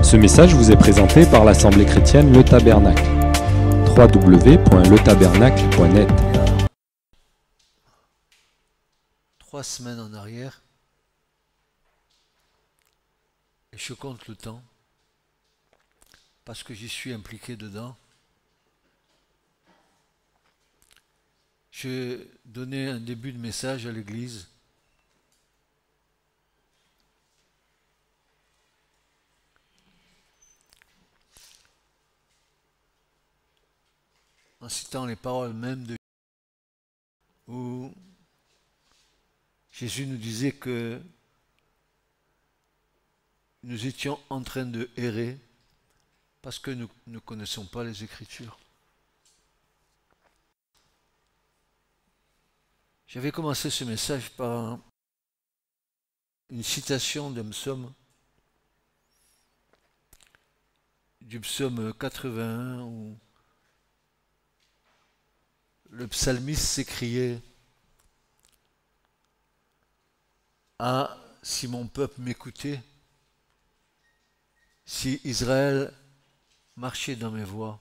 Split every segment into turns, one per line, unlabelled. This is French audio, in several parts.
Ce message vous est présenté par l'Assemblée chrétienne Le Tabernacle. www.letabernacle.net.
3 semaines en arrière, et je compte le temps, parce que j'y suis impliqué dedans. J'ai donné un début de message à l'église. En citant les paroles même de où Jésus nous disait que nous étions en train de errer parce que nous ne connaissons pas les Écritures. J'avais commencé ce message par une citation d'un psaume, du psaume 81, où le psalmiste s'écriait « Ah, si mon peuple m'écoutait, si Israël marchait dans mes voies. »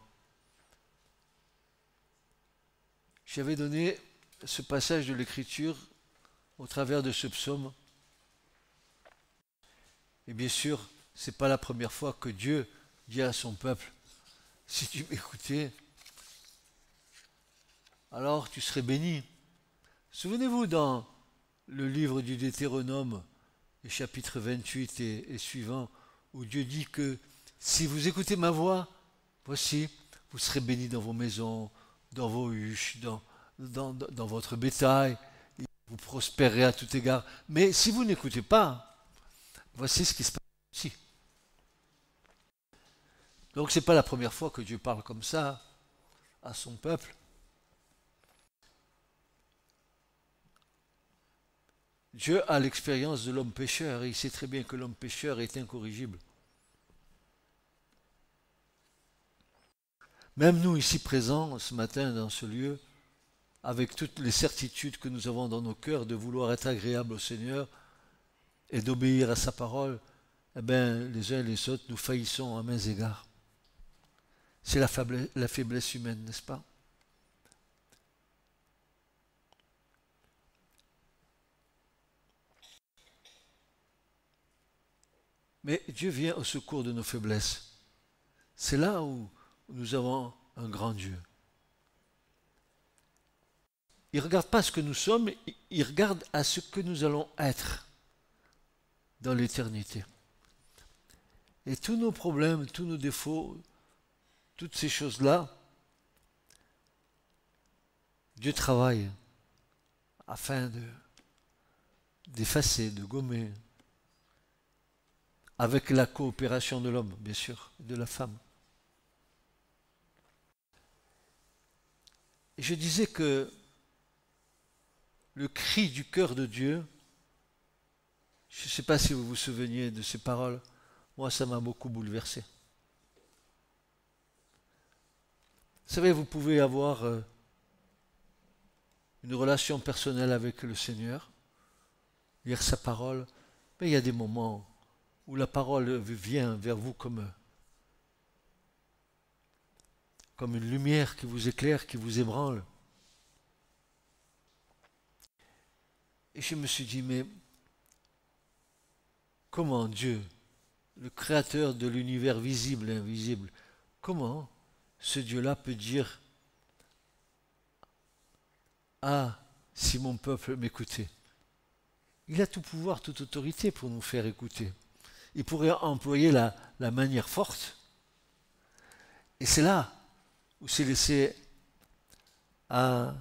J'avais donné ce passage de l'Écriture au travers de ce psaume. Et bien sûr, ce n'est pas la première fois que Dieu dit à son peuple, si tu m'écoutais, alors tu serais béni. Souvenez-vous dans le livre du Deutéronome, le chapitre 28 et suivant, où Dieu dit que si vous écoutez ma voix, voici, vous serez bénis dans vos maisons, dans vos huches, dans votre bétail, vous prospérerez à tout égard. Mais si vous n'écoutez pas, voici ce qui se passe ici. Donc ce n'est pas la première fois que Dieu parle comme ça à son peuple. Dieu a l'expérience de l'homme pécheur et il sait très bien que l'homme pécheur est incorrigible. Même nous ici présents ce matin dans ce lieu, avec toutes les certitudes que nous avons dans nos cœurs de vouloir être agréables au Seigneur et d'obéir à sa parole, eh bien, les uns et les autres, nous faillissons à maints égards. C'est la faiblesse humaine, n'est-ce pas? Mais Dieu vient au secours de nos faiblesses. C'est là où nous avons un grand Dieu. Il ne regarde pas ce que nous sommes, il regarde à ce que nous allons être dans l'éternité. Et tous nos problèmes, tous nos défauts, toutes ces choses-là, Dieu travaille afin d'effacer, de gommer, avec la coopération de l'homme, bien sûr, de la femme. Et je disais que le cri du cœur de Dieu, je ne sais pas si vous vous souveniez de ces paroles, moi ça m'a beaucoup bouleversé. Vous savez, vous pouvez avoir une relation personnelle avec le Seigneur, lire sa parole, mais il y a des moments où la parole vient vers vous comme une lumière qui vous éclaire, qui vous ébranle. Et je me suis dit, mais comment Dieu, le créateur de l'univers visible et invisible, comment ce Dieu-là peut dire « Ah, si mon peuple m'écoutait ». Il a tout pouvoir, toute autorité pour nous faire écouter. Il pourrait employer la manière forte. Et c'est là où c'est laissé à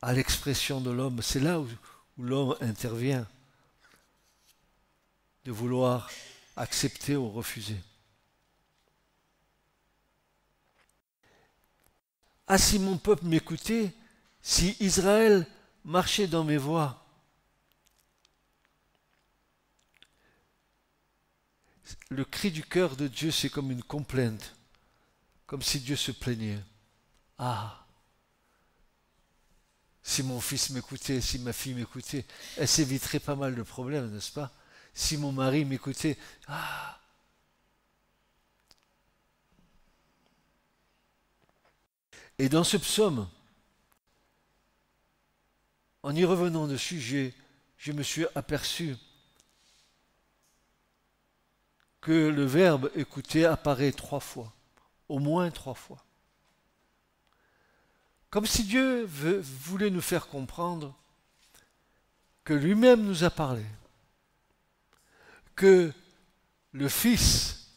l'expression de l'homme. C'est là où l'homme intervient, de vouloir accepter ou refuser. Ah, si mon peuple m'écoutait, si Israël marchait dans mes voies. Le cri du cœur de Dieu, c'est comme une complainte, comme si Dieu se plaignait. Ah, si mon fils m'écoutait, si ma fille m'écoutait, elle s'éviterait pas mal de problèmes, n'est-ce pas? Si mon mari m'écoutait, ah, Et dans ce psaume, en y revenant de sujet, je me suis aperçu que le verbe écouter apparaît 3 fois, au moins 3 fois. Comme si Dieu voulait nous faire comprendre que lui-même nous a parlé, que le Fils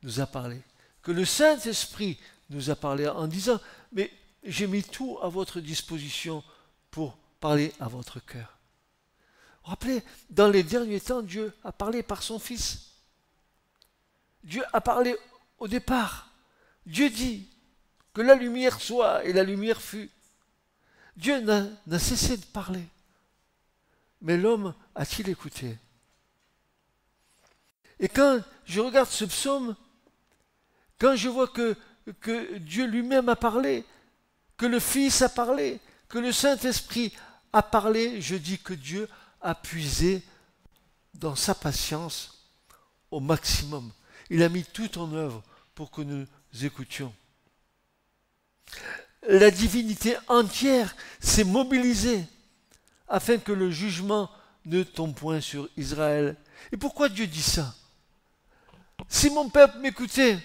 nous a parlé, que le Saint-Esprit nous a parlé en disant « Mais j'ai mis tout à votre disposition pour parler à votre cœur. » Vous vous rappelez, dans les derniers temps, Dieu a parlé par son Fils. Dieu a parlé au départ. Dieu dit que la lumière soit et la lumière fut. Dieu n'a cessé de parler. Mais l'homme a-t-il écouté? Et quand je regarde ce psaume, quand je vois que Dieu lui-même a parlé, que le Fils a parlé, que le Saint-Esprit a parlé, je dis que Dieu a puisé dans sa patience au maximum. Il a mis tout en œuvre pour que nous écoutions. La divinité entière s'est mobilisée afin que le jugement ne tombe point sur Israël. Et pourquoi Dieu dit ça? Si mon peuple m'écoutait,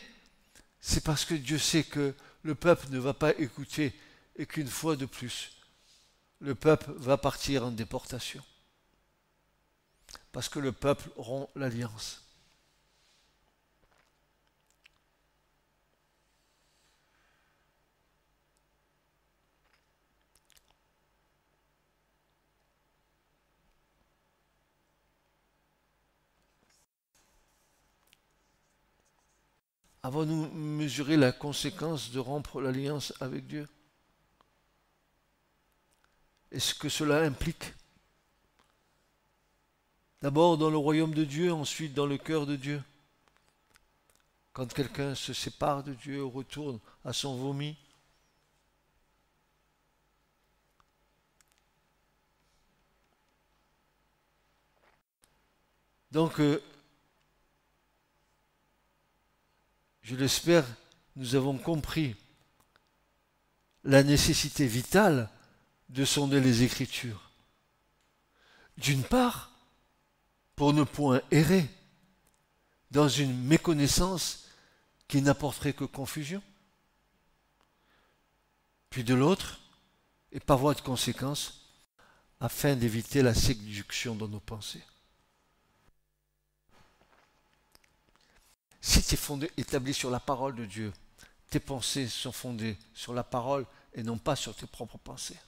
c'est parce que Dieu sait que le peuple ne va pas écouter et qu'une fois de plus, le peuple va partir en déportation. Parce que le peuple rompt l'alliance. Avons-nous mesuré la conséquence de rompre l'alliance avec Dieu? Et ce que cela implique? D'abord dans le royaume de Dieu, ensuite dans le cœur de Dieu. Quand quelqu'un se sépare de Dieu, retourne à son vomi. Donc, je l'espère, nous avons compris la nécessité vitale de sonder les Écritures. D'une part, pour ne point errer dans une méconnaissance qui n'apporterait que confusion. Puis de l'autre, et par voie de conséquence, afin d'éviter la séduction dans nos pensées. Si tu es établi sur la parole de Dieu, tes pensées sont fondées sur la parole et non pas sur tes propres pensées.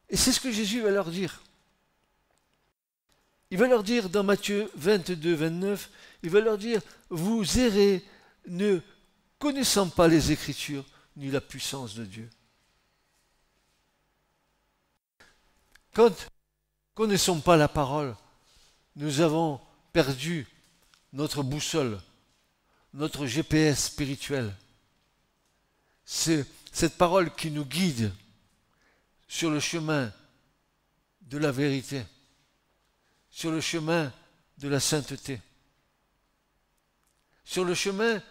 Et c'est ce que Jésus va leur dire. Il va leur dire dans Matthieu 22, 29, il va leur dire, vous errez ne connaissant pas les Écritures ni la puissance de Dieu. Quand nous ne connaissons pas la parole, nous avons perdu notre boussole, notre GPS spirituel. C'est cette parole qui nous guide sur le chemin de la vérité, sur le chemin de la sainteté, sur le chemin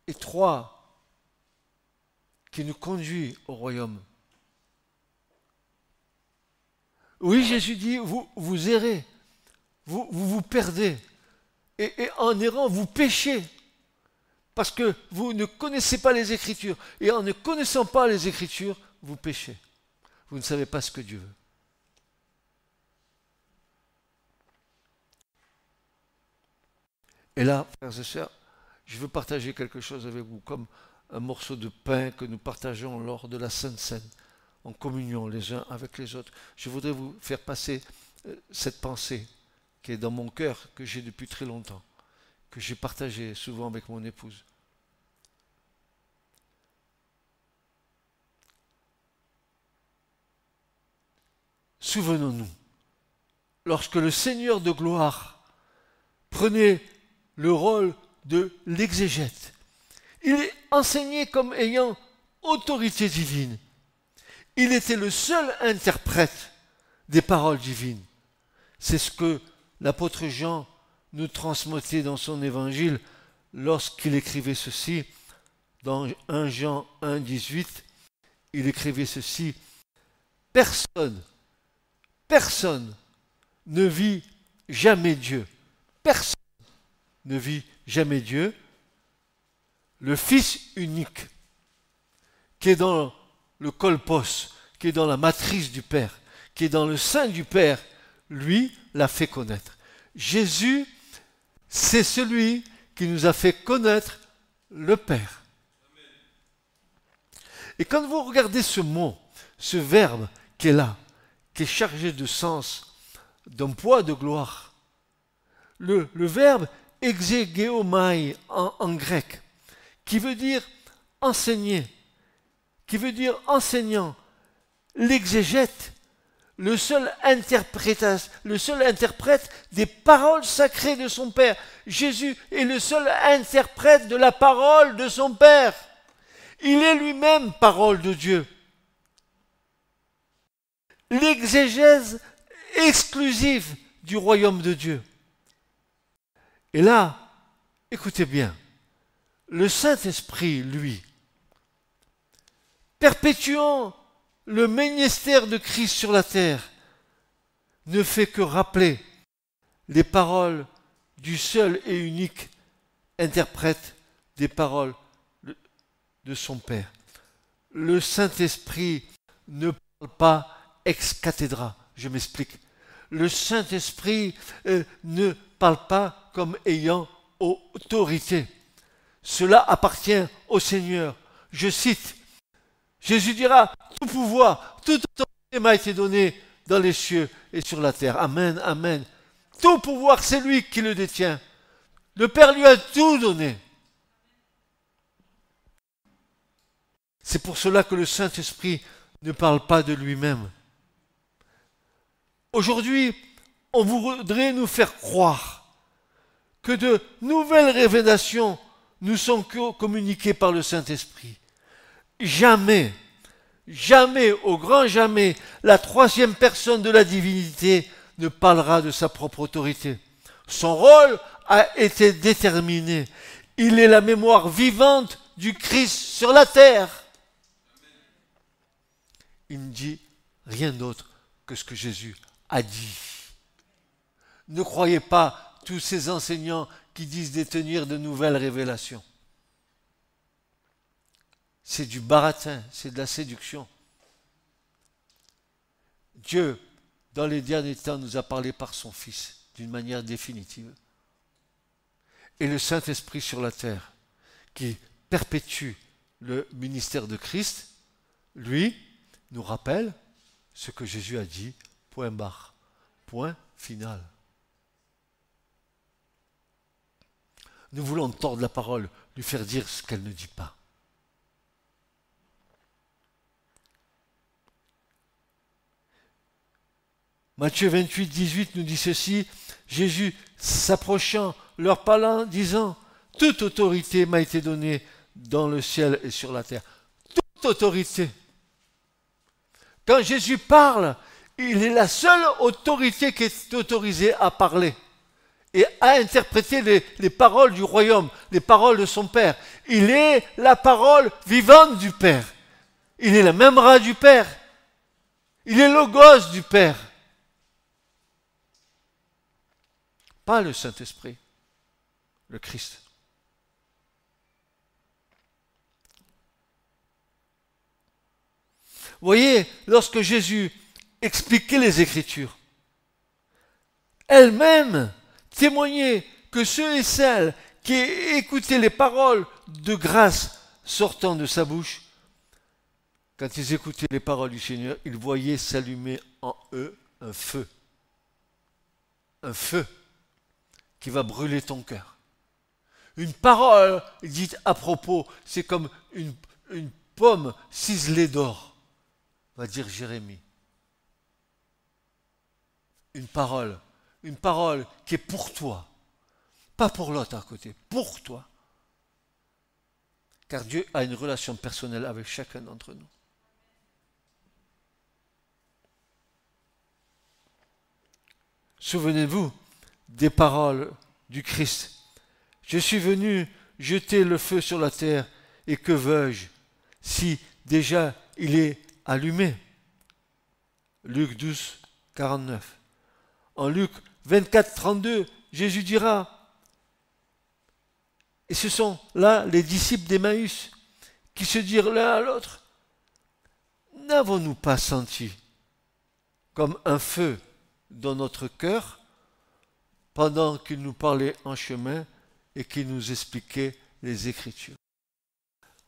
étroit qui nous conduit au royaume. Oui, Jésus dit, vous errez. Vous perdez. Et en errant, vous péchez. Parce que vous ne connaissez pas les Écritures. Et en ne connaissant pas les Écritures, vous péchez. Vous ne savez pas ce que Dieu veut. Et là, frères et sœurs, je veux partager quelque chose avec vous, comme un morceau de pain que nous partageons lors de la Sainte Seine, en communion les uns avec les autres. Je voudrais vous faire passer cette pensée qui est dans mon cœur, que j'ai depuis très longtemps, que j'ai partagé souvent avec mon épouse. Souvenons-nous, lorsque le Seigneur de gloire prenait le rôle de l'exégète, il est enseigné comme ayant autorité divine. Il était le seul interprète des paroles divines. C'est ce que l'apôtre Jean nous transmettait dans son évangile lorsqu'il écrivait ceci. dans 1 Jean 1, 18, il écrivait ceci: personne ne vit jamais Dieu. Personne ne vit jamais Dieu. Le Fils unique, qui est dans le kolpos, qui est dans la matrice du Père, qui est dans le sein du Père, lui l'a fait connaître. Jésus, c'est celui qui nous a fait connaître le Père. Et quand vous regardez ce mot, ce verbe qui est là, qui est chargé de sens, d'un poids de gloire, le verbe exegeomai en grec, qui veut dire enseigner, qui veut dire enseignant, l'exégète, le seul interprète des paroles sacrées de son Père. Jésus est le seul interprète de la parole de son Père. Il est lui-même parole de Dieu. L'exégèse exclusive du royaume de Dieu. Et là, écoutez bien, le Saint-Esprit, lui, perpétuant le ministère de Christ sur la terre, ne fait que rappeler les paroles du seul et unique interprète des paroles de son Père. Le Saint-Esprit ne parle pas ex cathedra. Je m'explique. Le Saint-Esprit ne parle pas comme ayant autorité. Cela appartient au Seigneur. Je cite, Jésus dira, tout pouvoir, toute autorité m'a été donnée dans les cieux et sur la terre. Amen, amen. Tout pouvoir, c'est lui qui le détient. Le Père lui a tout donné. C'est pour cela que le Saint-Esprit ne parle pas de lui-même. Aujourd'hui, on voudrait nous faire croire que de nouvelles révélations nous sont communiquées par le Saint-Esprit. Jamais, jamais, au grand jamais, la troisième personne de la divinité ne parlera de sa propre autorité. Son rôle a été déterminé. Il est la mémoire vivante du Christ sur la terre. Il ne dit rien d'autre que ce que Jésus a dit. Ne croyez pas tous ces enseignants qui disent détenir de nouvelles révélations. C'est du baratin, c'est de la séduction. Dieu, dans les derniers temps, nous a parlé par son Fils, d'une manière définitive. Et le Saint-Esprit sur la terre, qui perpétue le ministère de Christ, lui, nous rappelle ce que Jésus a dit, point barre, point final. Nous voulons tordre la parole, lui faire dire ce qu'elle ne dit pas. Matthieu 28, 18 nous dit ceci, Jésus s'approchant, leur parlant, disant, toute autorité m'a été donnée dans le ciel et sur la terre. Toute autorité. Quand Jésus parle, il est la seule autorité qui est autorisée à parler et à interpréter les paroles du royaume, les paroles de son Père. Il est la parole vivante du Père. Il est la memra du Père. Il est logos du Père. Pas le Saint-Esprit, le Christ. Vous voyez, lorsque Jésus expliquait les Écritures, elle-même témoignait que ceux et celles qui écoutaient les paroles de grâce sortant de sa bouche, quand ils écoutaient les paroles du Seigneur, ils voyaient s'allumer en eux un feu. Un feu qui va brûler ton cœur. Une parole dite à propos, c'est comme une pomme ciselée d'or, va dire Jérémie. Une parole qui est pour toi, pas pour l'autre à côté, pour toi. Car Dieu a une relation personnelle avec chacun d'entre nous. Souvenez-vous des paroles du Christ. Je suis venu jeter le feu sur la terre Et que veux-je si déjà il est allumé? Luc 12, 49. En Luc 24, 32, Jésus dira, et ce sont là les disciples d'Emmaüs qui se dirent l'un à l'autre, n'avons-nous pas senti comme un feu dans notre cœur pendant qu'il nous parlait en chemin et qu'il nous expliquait les Écritures?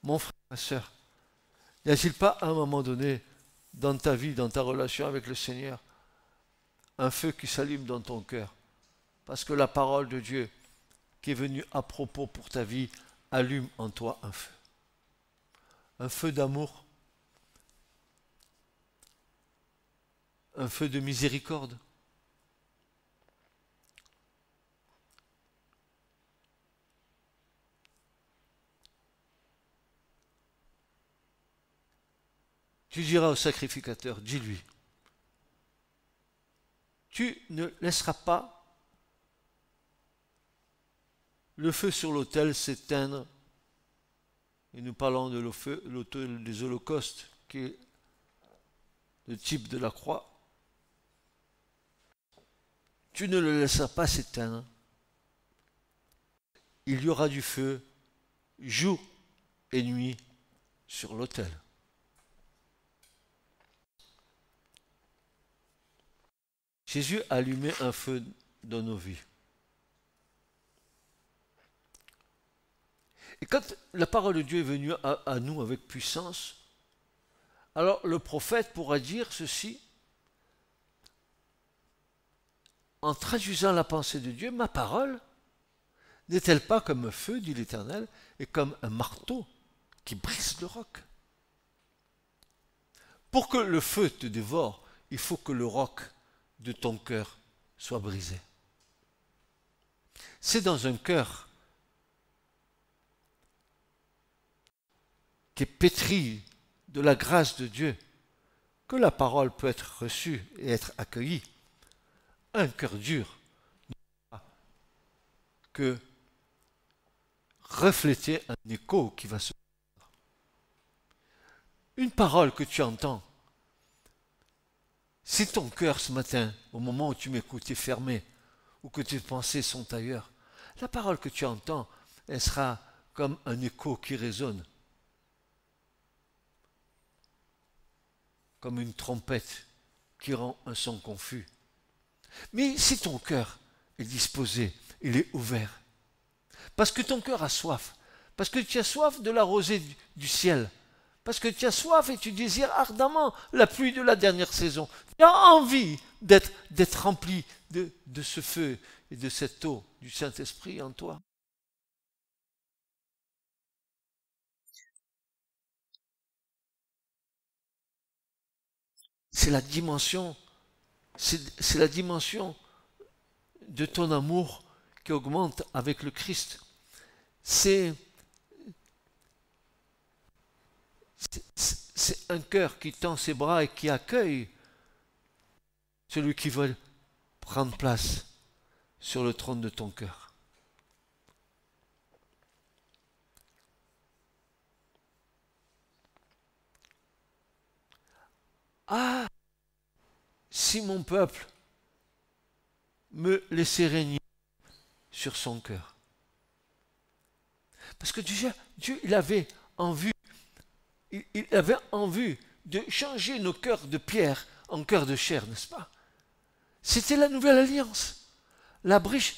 Mon frère, ma soeur, n'y a-t-il pas à un moment donné dans ta vie, dans ta relation avec le Seigneur, un feu qui s'allume dans ton cœur? Parce que la parole de Dieu qui est venue à propos pour ta vie allume en toi un feu. Un feu d'amour, un feu de miséricorde. Tu diras au sacrificateur, dis-lui, tu ne laisseras pas le feu sur l'autel s'éteindre. Et nous parlons de l'autel des holocaustes, qui est le type de la croix. Tu ne le laisseras pas s'éteindre. Il y aura du feu jour et nuit sur l'autel. Jésus a allumé un feu dans nos vies. Et quand la parole de Dieu est venue à nous avec puissance, alors le prophète pourra dire ceci, en traduisant la pensée de Dieu, ma parole n'est-elle pas comme un feu, dit l'Éternel, et comme un marteau qui brise le roc? Pour que le feu te dévore, il faut que le roc de ton cœur soit brisé. C'est dans un cœur qui est pétri de la grâce de Dieu que la parole peut être reçue et être accueillie. Un cœur dur ne peut pas que refléter un écho qui va se faire. Une parole que tu entends, si ton cœur ce matin, au moment où tu m'écoutes, est fermé, ou que tes pensées sont ailleurs, la parole que tu entends, elle sera comme un écho qui résonne, comme une trompette qui rend un son confus. Mais si ton cœur est disposé, il est ouvert, parce que ton cœur a soif, parce que tu as soif de la rosée du ciel, parce que tu as soif et tu désires ardemment la pluie de la dernière saison. Tu as envie d'être rempli de ce feu et de cette eau du Saint-Esprit en toi. C'est la dimension, c'est la dimension de ton amour qui augmente avec le Christ. C'est un cœur qui tend ses bras et qui accueille celui qui veut prendre place sur le trône de ton cœur. Ah, si mon peuple me laissait régner sur son cœur. Parce que déjà, Dieu, il avait en vue de changer nos cœurs de pierre en cœurs de chair, n'est-ce pas? C'était la nouvelle alliance. La Brit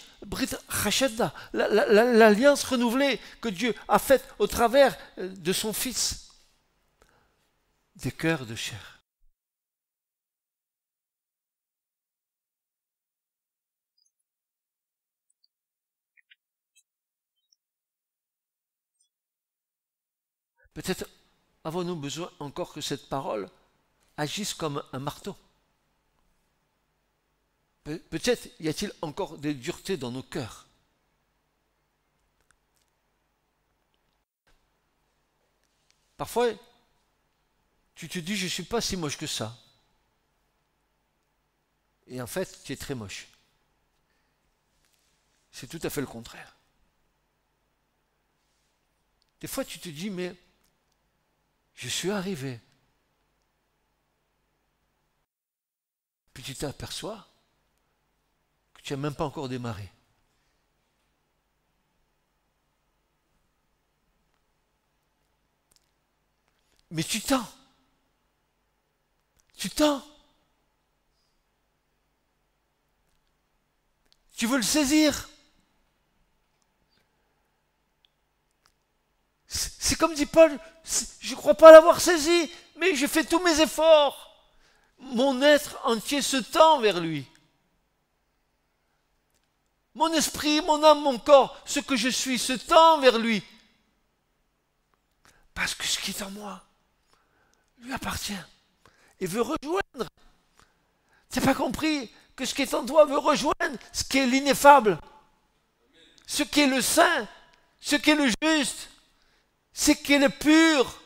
Hashada, l'alliance renouvelée que Dieu a faite au travers de son Fils. Des cœurs de chair. Peut-être avons-nous besoin encore que cette parole agisse comme un marteau. Peut-être y a-t-il encore des duretés dans nos cœurs. Parfois, tu te dis, je ne suis pas si moche que ça. Et en fait, tu es très moche. C'est tout à fait le contraire. Des fois, tu te dis, mais je suis arrivé. Puis tu t'aperçois que tu n'as même pas encore démarré. Mais tu tends. Tu tends. Tu veux le saisir. C'est comme dit Paul, je ne crois pas l'avoir saisi, mais je fais tous mes efforts. Mon être entier se tend vers lui. Mon esprit, mon âme, mon corps, ce que je suis se tend vers lui. Parce que ce qui est en moi lui appartient et veut rejoindre. Tu n'as pas compris que ce qui est en toi veut rejoindre ce qui est l'ineffable, ce qui est le saint, ce qui est le juste, ce qui est le pur.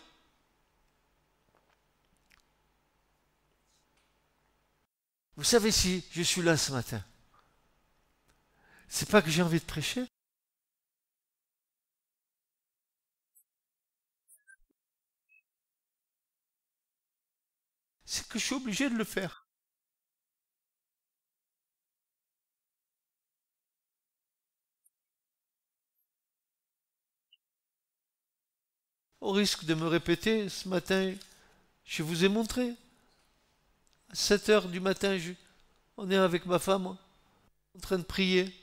Vous savez, si je suis là ce matin, c'est pas que j'ai envie de prêcher. C'est que je suis obligé de le faire. Au risque de me répéter, ce matin, je vous ai montré. À 7 heures du matin, on est avec ma femme en train de prier.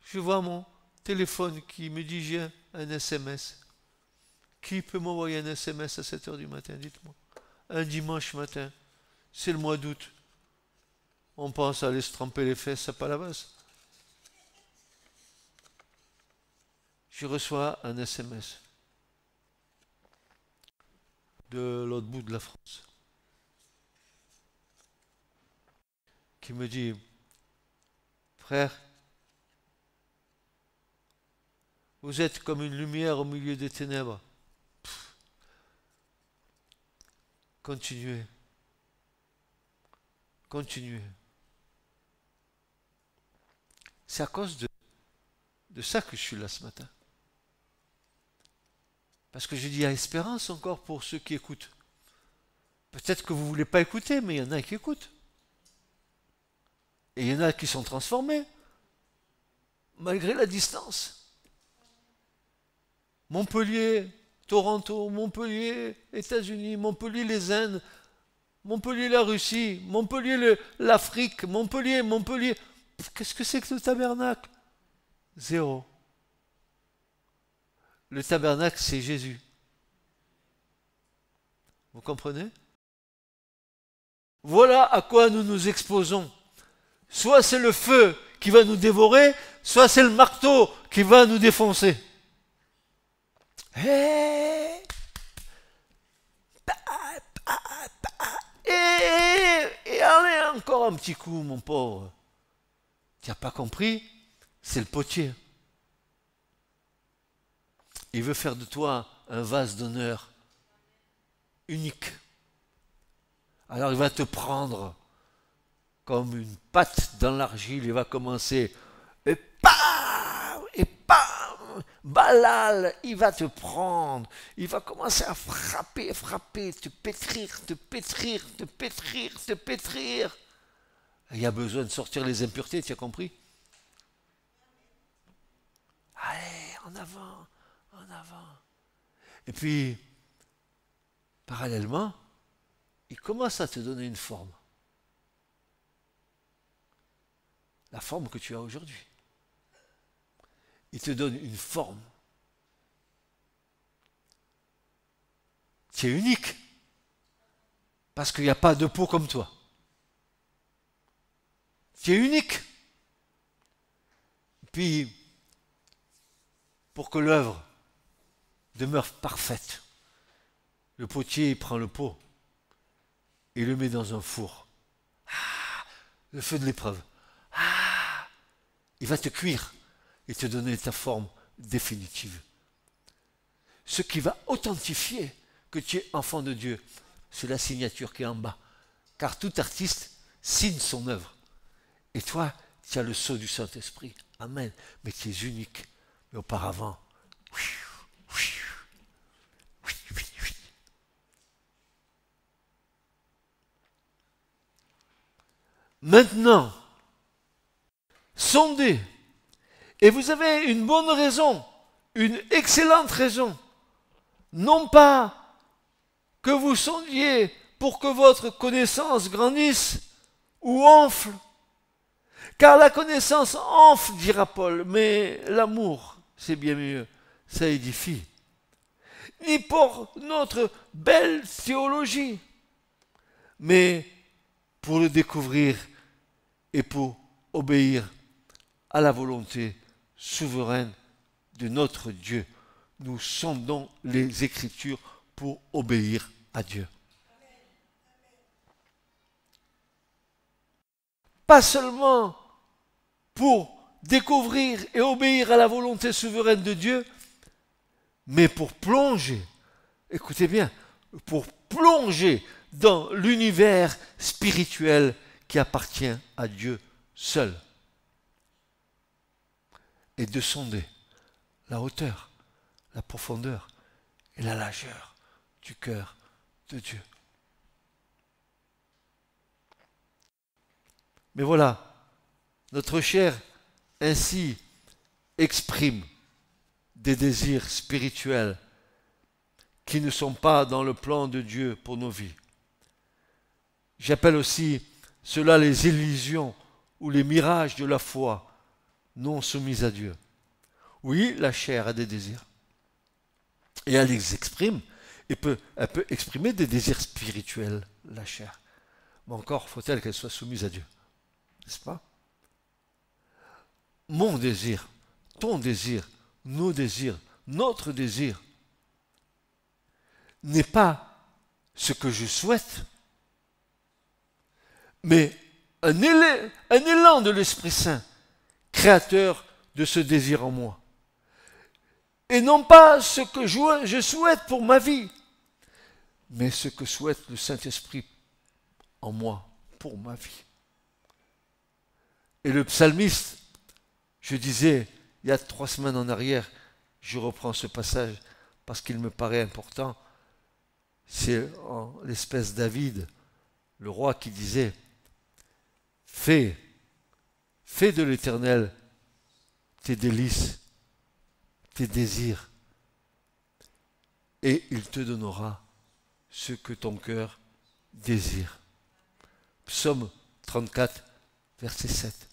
Je vois mon téléphone qui me dit j'ai un SMS. Qui peut m'envoyer un SMS à 7 heures du matin, dites-moi. Un dimanche matin, c'est le mois d'août. On pense à aller se tremper les fesses à Palavas. Je reçois un SMS de l'autre bout de la France qui me dit, frère, vous êtes comme une lumière au milieu des ténèbres. Continuez. Continuez. C'est à cause de ça que je suis là ce matin. Parce que je dis à espérance encore pour ceux qui écoutent. Peut-être que vous ne voulez pas écouter, mais il y en a qui écoutent. Et il y en a qui sont transformés, malgré la distance. Montpellier, Toronto, Montpellier, États-Unis, Montpellier, les Indes, Montpellier, la Russie, Montpellier, l'Afrique, Montpellier. Qu'est-ce que c'est que le tabernacle? Zéro. Le tabernacle, c'est Jésus. Vous comprenez? Voilà à quoi nous nous exposons. Soit c'est le feu qui va nous dévorer, soit c'est le marteau qui va nous défoncer. Et allez, encore un petit coup, mon pauvre. Tu n'as pas compris? C'est le potier. Il veut faire de toi un vase d'honneur unique. Alors il va te prendre comme une patte dans l'argile. Il va commencer et pam, balal, il va te prendre. Il va commencer à frapper, te pétrir. Il y a besoin de sortir les impuretés, tu as compris? Allez, en avant. Et puis, parallèlement, il commence à te donner une forme. La forme que tu as aujourd'hui. Il te donne une forme qui est unique. Parce qu'il n'y a pas de peau comme toi. Qui est unique. Puis, pour que l'œuvre demeure parfaite, le potier il prend le pot et le met dans un four. Le feu de l'épreuve. Il va te cuire et te donner ta forme définitive. Ce qui va authentifier que tu es enfant de Dieu, c'est la signature qui est en bas. Car tout artiste signe son œuvre. Et toi, tu as le sceau du Saint-Esprit. Amen. Mais tu es unique. Mais auparavant, Maintenant, sondez, et vous avez une bonne raison, une excellente raison, non pas que vous sondiez pour que votre connaissance grandisse ou enfle, car la connaissance enfle, dira Paul, mais l'amour, c'est bien mieux, ça édifie. Ni pour notre belle théologie, mais pour le découvrir et pour obéir à la volonté souveraine de notre Dieu. Nous sondons les Écritures pour obéir à Dieu. Pas seulement pour découvrir et obéir à la volonté souveraine de Dieu, mais pour plonger, écoutez bien, pour plonger dans l'univers spirituel qui appartient à Dieu seul. Et de sonder la hauteur, la profondeur et la largeur du cœur de Dieu. Mais voilà, notre chair ainsi exprime des désirs spirituels qui ne sont pas dans le plan de Dieu pour nos vies. J'appelle aussi cela les illusions ou les mirages de la foi non soumise à Dieu. Oui, la chair a des désirs. Et elle les exprime, elle peut exprimer des désirs spirituels, la chair. Mais encore faut-elle qu'elle soit soumise à Dieu. N'est-ce pas? Mon désir, ton désir, nos désirs, notre désir n'est pas ce que je souhaite, mais un élan de l'Esprit Saint, créateur de ce désir en moi. Et non pas ce que je souhaite pour ma vie, mais ce que souhaite le Saint-Esprit en moi pour ma vie. Et le psalmiste, je disais il y a 3 semaines en arrière, je reprends ce passage parce qu'il me paraît important, c'est en l'espèce David, le roi qui disait « Fais de l'Éternel tes délices, tes désirs, et il te donnera ce que ton cœur désire. » Psaume 34, verset 7.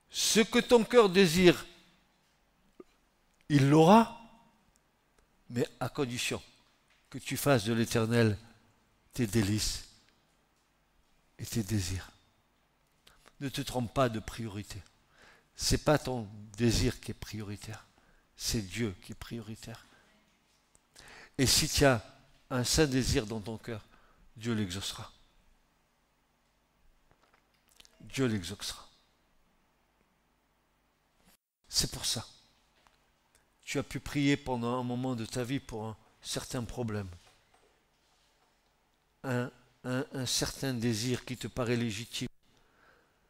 Ce que ton cœur désire, il l'aura, mais à condition que tu fasses de l'Éternel tes délices et tes désirs. Ne te trompe pas de priorité. Ce n'est pas ton désir qui est prioritaire, c'est Dieu qui est prioritaire. Et si tu as un saint désir dans ton cœur, Dieu l'exaucera. Dieu l'exaucera. C'est pour ça. Tu as pu prier pendant un moment de ta vie pour un certain problème. Un certain désir qui te paraît légitime.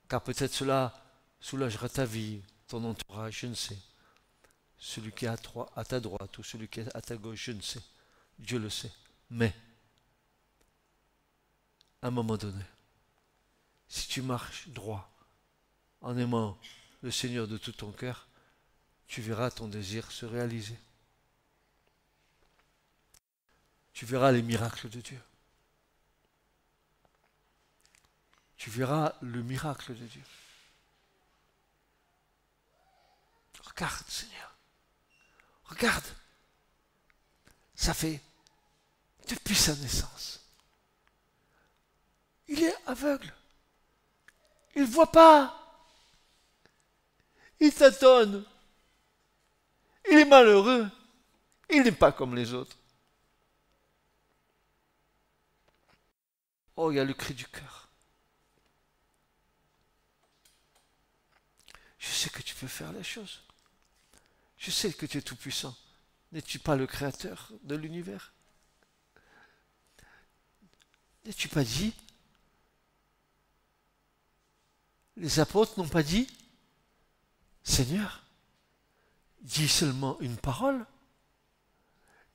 Car peut-être cela soulagera ta vie, ton entourage, je ne sais. Celui qui est à ta droite ou celui qui est à ta gauche, je ne sais. Dieu le sait. Mais, à un moment donné, si tu marches droit, en aimant le Seigneur de tout ton cœur, tu verras ton désir se réaliser. Tu verras les miracles de Dieu. Tu verras le miracle de Dieu. Regarde, Seigneur. Regarde. Ça fait depuis sa naissance. Il est aveugle. Il ne voit pas. Il tâtonne. Il est malheureux. Il n'est pas comme les autres. Oh, il y a le cri du cœur. Je sais que tu peux faire les choses. Je sais que tu es tout puissant. N'es-tu pas le créateur de l'univers? N'es-tu pas dit? Les apôtres n'ont pas dit, Seigneur, dis seulement une parole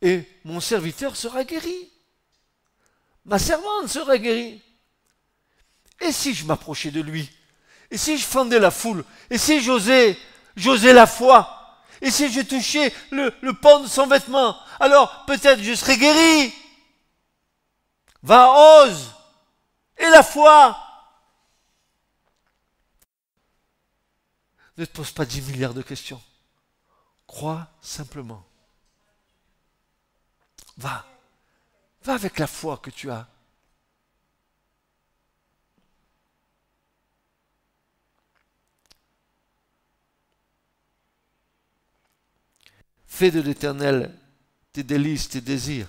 et mon serviteur sera guéri. Ma servante sera guérie. Et si je m'approchais de lui? Et si je fendais la foule? Et si j'osais la foi? Et si je touchais le pan de son vêtement? Alors peut-être je serais guéri. Va, ose. Et la foi? Ne te pose pas 10 milliards de questions. Crois simplement. Va. Va avec la foi que tu as. Fais de l'Éternel tes délices, tes désirs.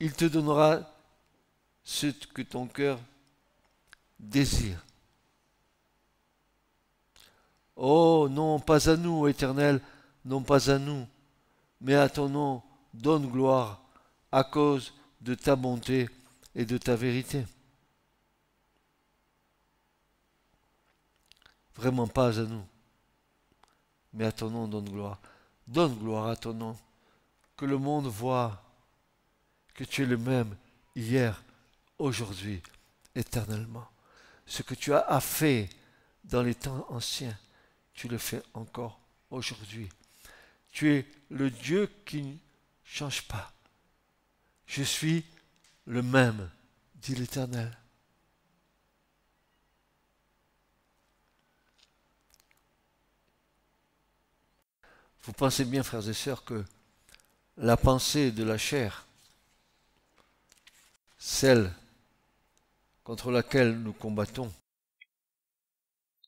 Il te donnera ce que ton cœur désire. Oh non, pas à nous, Éternel, non pas à nous, mais à ton nom, donne gloire à cause de ta bonté et de ta vérité. Vraiment pas à nous, mais à ton nom, donne gloire. Donne gloire à ton nom, que le monde voit que tu es le même hier, aujourd'hui, éternellement. Ce que tu as fait dans les temps anciens, tu le fais encore aujourd'hui. Tu es le Dieu qui ne change pas. Je suis le même, dit l'Éternel. Vous pensez bien, frères et sœurs, que la pensée de la chair, celle contre laquelle nous combattons,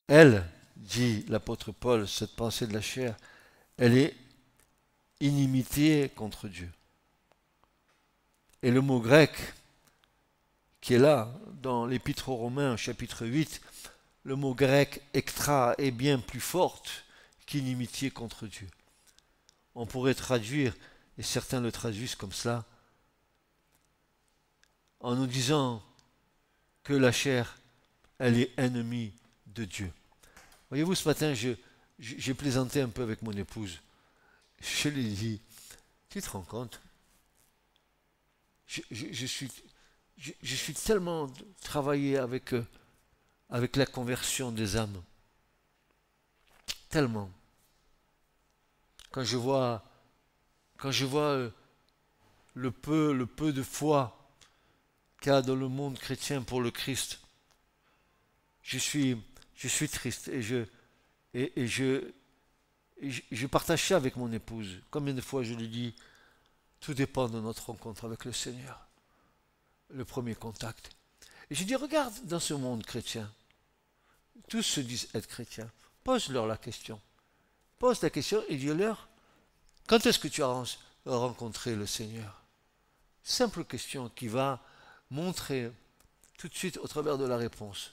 elle, dit l'apôtre Paul, cette pensée de la chair, elle est inimitié contre Dieu. Et le mot grec qui est là, dans l'Épître aux Romains, chapitre 8, le mot grec ektra est bien plus forte qu'inimitié contre Dieu. On pourrait traduire, et certains le traduisent comme cela, en nous disant que la chair, elle est ennemie de Dieu. Voyez-vous, ce matin, j'ai plaisanté un peu avec mon épouse. Je lui ai dit, tu te rends compte? Je suis tellement travaillé avec la conversion des âmes. Tellement. Quand je vois le peu de foi qu'il y a dans le monde chrétien pour le Christ, je suis triste et je partage ça avec mon épouse. Combien de fois je lui dis, tout dépend de notre rencontre avec le Seigneur. Le premier contact. Et je dis, regarde dans ce monde chrétien, tous se disent être chrétiens. Pose-leur la question. Pose la question et dis-leur, quand est-ce que tu as rencontré le Seigneur? Simple question qui va montrer tout de suite au travers de la réponse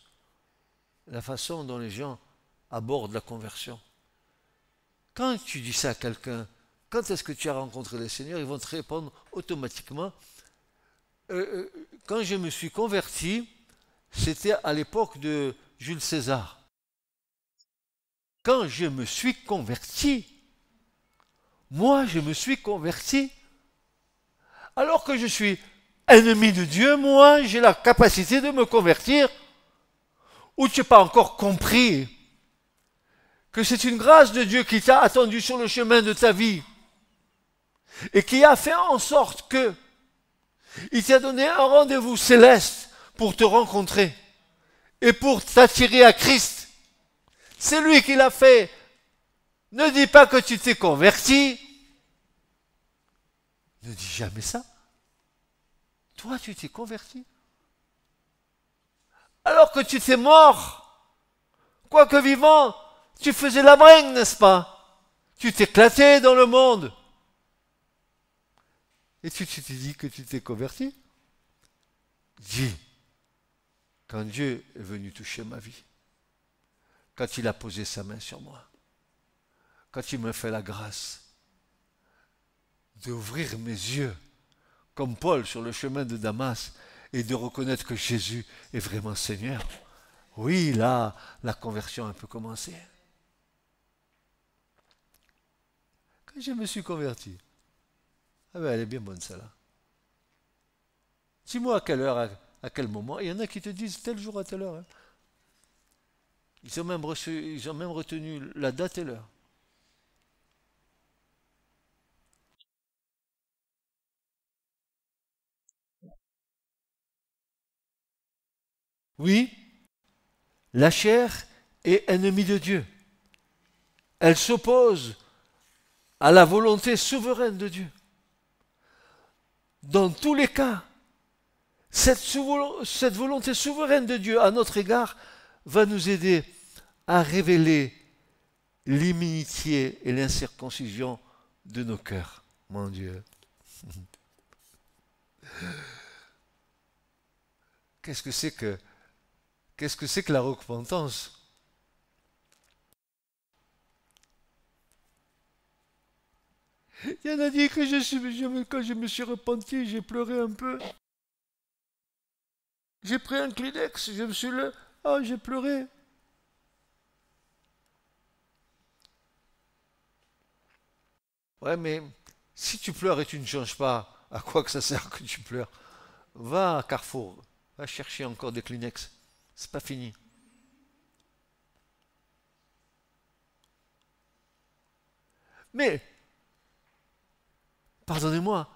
la façon dont les gens abordent la conversion. Quand tu dis ça à quelqu'un, quand est-ce que tu as rencontré le Seigneur, ils vont te répondre automatiquement, quand je me suis converti, c'était à l'époque de Jules César. Quand je me suis converti, moi je me suis converti, alors que je suis ennemi de Dieu, moi j'ai la capacité de me convertir. Ou tu n'as pas encore compris que c'est une grâce de Dieu qui t'a attendu sur le chemin de ta vie et qui a fait en sorte que il t'a donné un rendez-vous céleste pour te rencontrer et pour t'attirer à Christ. C'est lui qui l'a fait. Ne dis pas que tu t'es converti. Ne dis jamais ça. Toi, tu t'es converti. Alors que tu t'es mort, quoique vivant, tu faisais la bringue, n'est-ce pas? Tu t'éclatais dans le monde. Et tu t'es dit que tu t'es converti? Dis, quand Dieu est venu toucher ma vie, quand il a posé sa main sur moi, quand il me fait la grâce d'ouvrir mes yeux, comme Paul sur le chemin de Damas, et de reconnaître que Jésus est vraiment Seigneur. Oui, là, la conversion a un peu commencé. Quand je me suis converti, ah ben elle est bien bonne celle-là. Dis-moi à quelle heure à quel moment. Il y en a qui te disent tel jour à telle heure. Hein. Ils ont même retenu la date et l'heure. Oui, la chair est ennemie de Dieu. Elle s'oppose à la volonté souveraine de Dieu. Dans tous les cas, cette volonté souveraine de Dieu à notre égard va nous aider à révéler l'inimitié et l'incirconcision de nos cœurs. Mon Dieu. Qu'est-ce que c'est que, qu'est-ce que c'est que la repentance? Il y en a dit que quand je me suis repenti, j'ai pleuré un peu. J'ai pris un Kleenex, je me suis levé. Ah, j'ai pleuré. Ouais, mais si tu pleures et tu ne changes pas, à quoi que ça sert que tu pleures? Va à Carrefour, va chercher encore des Kleenex. C'est pas fini. Mais, pardonnez-moi,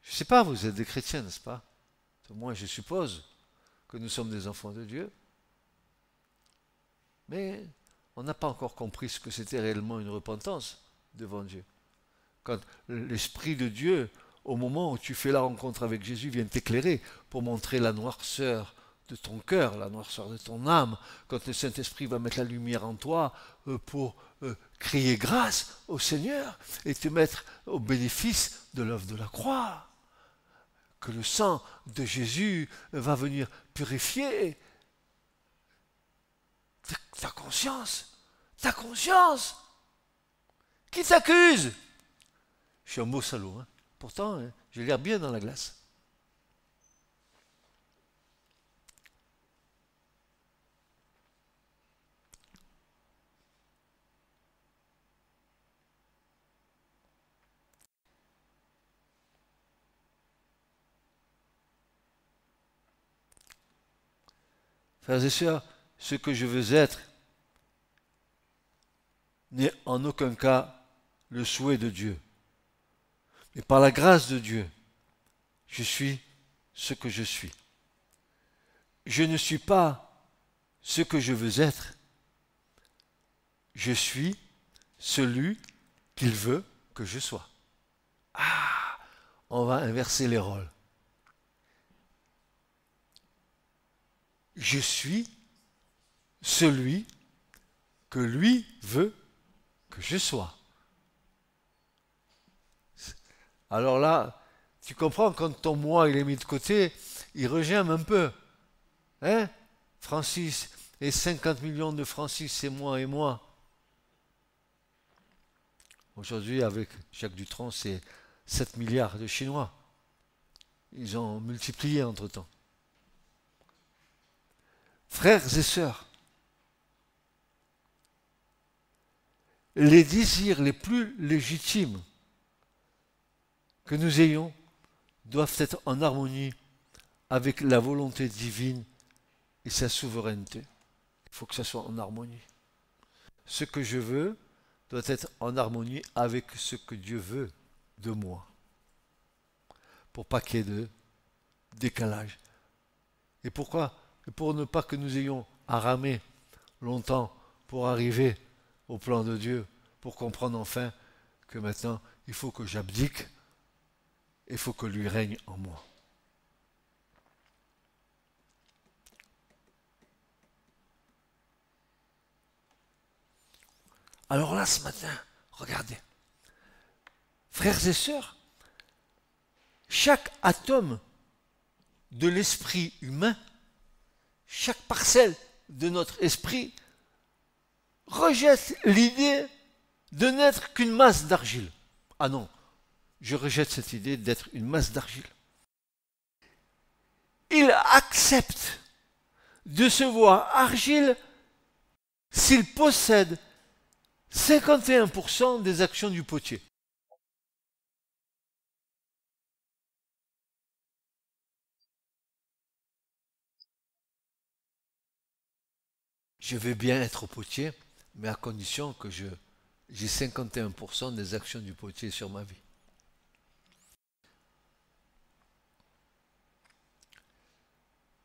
je ne sais pas, vous êtes des chrétiens, n'est-ce pas? Moi, je suppose que nous sommes des enfants de Dieu, mais on n'a pas encore compris ce que c'était réellement une repentance devant Dieu. Quand l'Esprit de Dieu, au moment où tu fais la rencontre avec Jésus, vient t'éclairer pour montrer la noirceur de ton cœur, la noirceur de ton âme, quand le Saint-Esprit va mettre la lumière en toi pour crier grâce au Seigneur et te mettre au bénéfice de l'œuvre de la croix. Que le sang de Jésus va venir purifier ta conscience. Ta conscience. Qui t'accuse? Je suis un beau salaud. Hein. Pourtant, hein, j'ai l'air bien dans la glace. Frères et sœurs, ce que je veux être n'est en aucun cas le souhait de Dieu. Mais par la grâce de Dieu, je suis ce que je suis. Je ne suis pas ce que je veux être. Je suis celui qu'il veut que je sois. Ah, on va inverser les rôles. Je suis celui que lui veut que je sois. Alors là, tu comprends, quand ton moi il est mis de côté, il regime un peu. Hein? Francis et 50 millions de Francis, c'est moi et moi. Aujourd'hui, avec Jacques Dutronc, c'est 7 milliards de Chinois. Ils ont multiplié entre-temps. Frères et sœurs, les désirs les plus légitimes que nous ayons doivent être en harmonie avec la volonté divine et sa souveraineté. Il faut que ça soit en harmonie. Ce que je veux doit être en harmonie avec ce que Dieu veut de moi. Pour pas qu'il y ait de décalage. Et pourquoi? Et pour ne pas que nous ayons à ramer longtemps pour arriver au plan de Dieu, pour comprendre enfin que maintenant, il faut que j'abdique, il faut que lui règne en moi. Alors là, ce matin, regardez, frères et sœurs, chaque atome de l'esprit humain, chaque parcelle de notre esprit rejette l'idée de n'être qu'une masse d'argile. Ah non, je rejette cette idée d'être une masse d'argile. Il accepte de se voir argile s'il possède 51% des actions du potier. je vais bien être potier, mais à condition que j'ai 51% des actions du potier sur ma vie.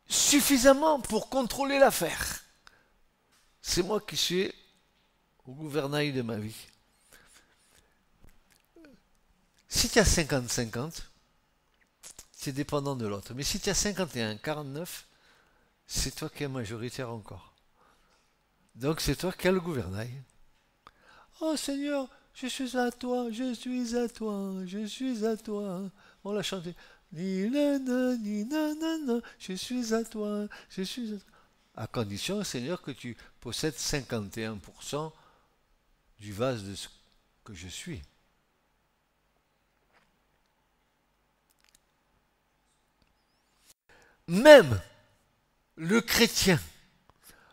Suffisamment pour contrôler l'affaire. C'est moi qui suis au gouvernail de ma vie. Si tu as 50-50, c'est dépendant de l'autre. Mais si tu as 51-49, c'est toi qui es majoritaire encore. Donc c'est toi qui as le gouvernail. Oh Seigneur, je suis à toi, je suis à toi, je suis à toi. On l'a chanté. Ni nana, ni nanana, je suis à toi, je suis à toi. À condition, Seigneur, que tu possèdes 51% du vase de ce que je suis. Même le chrétien,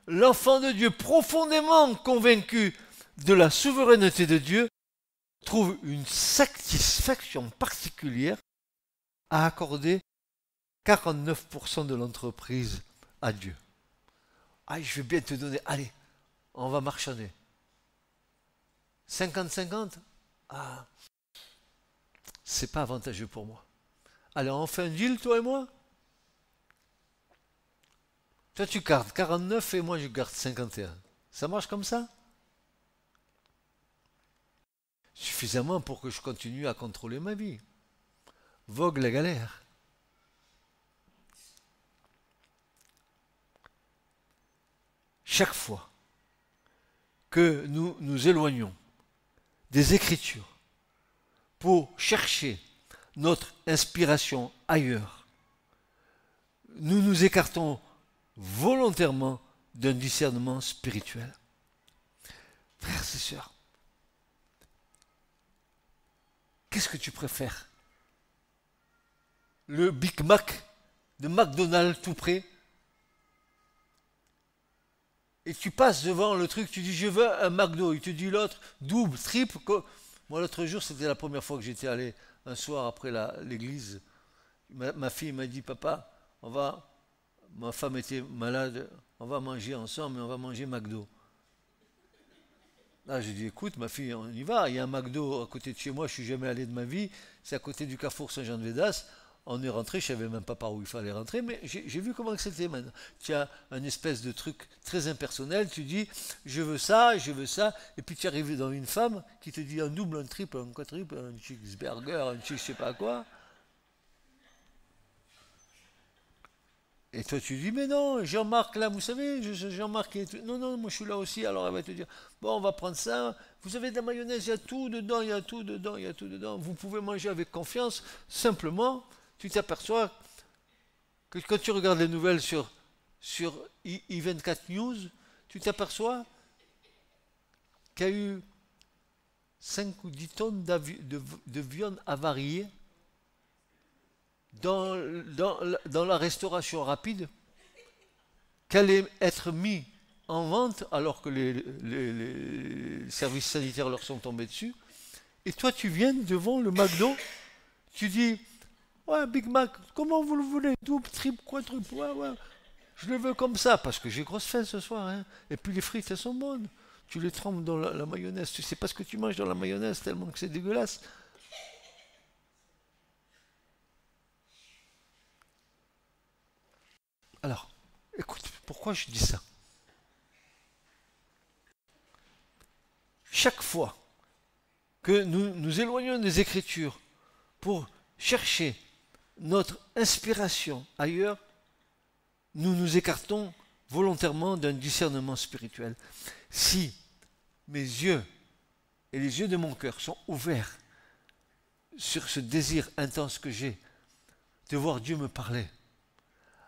l'enfant de Dieu profondément convaincu de la souveraineté de Dieu, trouve une satisfaction particulière à accorder 49% de l'entreprise à Dieu. Ah, je vais bien te donner, allez, on va marchander. 50-50? Ah, c'est pas avantageux pour moi. Allez, on fait un deal, toi et moi? Toi, tu gardes 49 et moi, je garde 51. Ça marche comme ça? Suffisamment pour que je continue à contrôler ma vie. Vogue la galère. Chaque fois que nous nous éloignons des Écritures pour chercher notre inspiration ailleurs, nous nous écartons volontairement d'un discernement spirituel. Frères et sœurs, qu'est-ce que tu préfères? Le Big Mac de McDonald's tout près? Et tu passes devant le truc, tu dis je veux un McDo. Il te dit l'autre, double, triple. Moi l'autre jour, c'était la première fois que j'étais allé un soir après l'église. Ma fille m'a dit papa, ma femme était malade, on va manger ensemble, mais on va manger McDo. Là, j'ai dit, écoute, ma fille, on y va. Il y a un McDo à côté de chez moi, je ne suis jamais allé de ma vie. C'est à côté du carrefour Saint-Jean-de-Védas. On est rentré, je ne savais même pas par où il fallait rentrer, mais j'ai vu comment c'était maintenant. Tu as un espèce de truc très impersonnel, tu dis, je veux ça, et puis tu arrives dans une femme qui te dit un double, un triple, un quadruple, un cheeseburger, un cheese, je sais pas quoi. Et toi tu dis, mais non, Jean-Marc là, vous savez, Jean-Marc est... Non, non, moi je suis là aussi, alors elle va te dire, bon, on va prendre ça, vous avez de la mayonnaise, il y a tout dedans, il y a tout dedans, il y a tout dedans, vous pouvez manger avec confiance, simplement, tu t'aperçois que quand tu regardes les nouvelles sur I24 News, tu t'aperçois qu'il y a eu 5 ou 10 tonnes de viande avariée dans la restauration rapide, qu'elle allait être mise en vente alors que les services sanitaires leur sont tombés dessus. Et toi, tu viens devant le McDo, tu dis, ouais, Big Mac, comment vous le voulez? Double, triple, quadruple, ouais, je le veux comme ça, parce que j'ai grosse faim ce soir. Hein. Et puis les frites, elles sont bonnes. Tu les trempes dans la mayonnaise. Tu sais pas ce que tu manges dans la mayonnaise, tellement que c'est dégueulasse. Alors, écoute, pourquoi je dis ça? Chaque fois que nous nous éloignons des Écritures pour chercher notre inspiration ailleurs, nous nous écartons volontairement d'un discernement spirituel. Si mes yeux et les yeux de mon cœur sont ouverts sur ce désir intense que j'ai de voir Dieu me parler,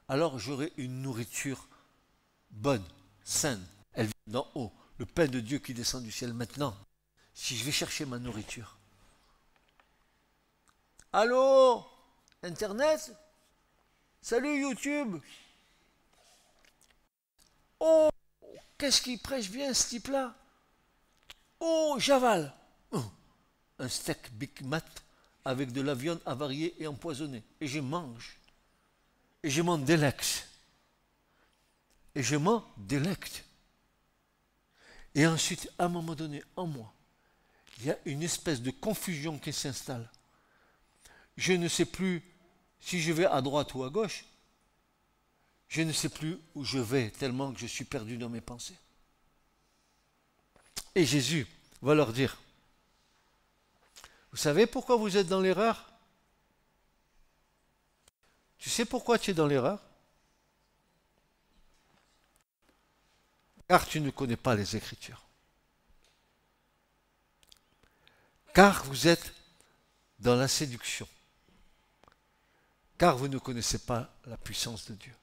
alors j'aurai une nourriture bonne, saine. Elle vient d'en haut, le pain de Dieu qui descend du ciel maintenant. Si je vais chercher ma nourriture. Allô? Internet? Salut YouTube? Oh, qu'est-ce qu'il prêche bien ce type-là? Oh, j'avale. Oh, un steak Big Mac avec de la viande avariée et empoisonnée. Et je mange. Et je m'en délecte. Et je m'en délecte. Et ensuite, à un moment donné, en moi, il y a une espèce de confusion qui s'installe. Je ne sais plus si je vais à droite ou à gauche. Je ne sais plus où je vais tellement que je suis perdu dans mes pensées. Et Jésus va leur dire, vous savez pourquoi vous êtes dans l'erreur? Tu sais pourquoi tu es dans l'erreur? Car tu ne connais pas les Écritures. Car vous êtes dans la séduction. Car vous ne connaissez pas la puissance de Dieu.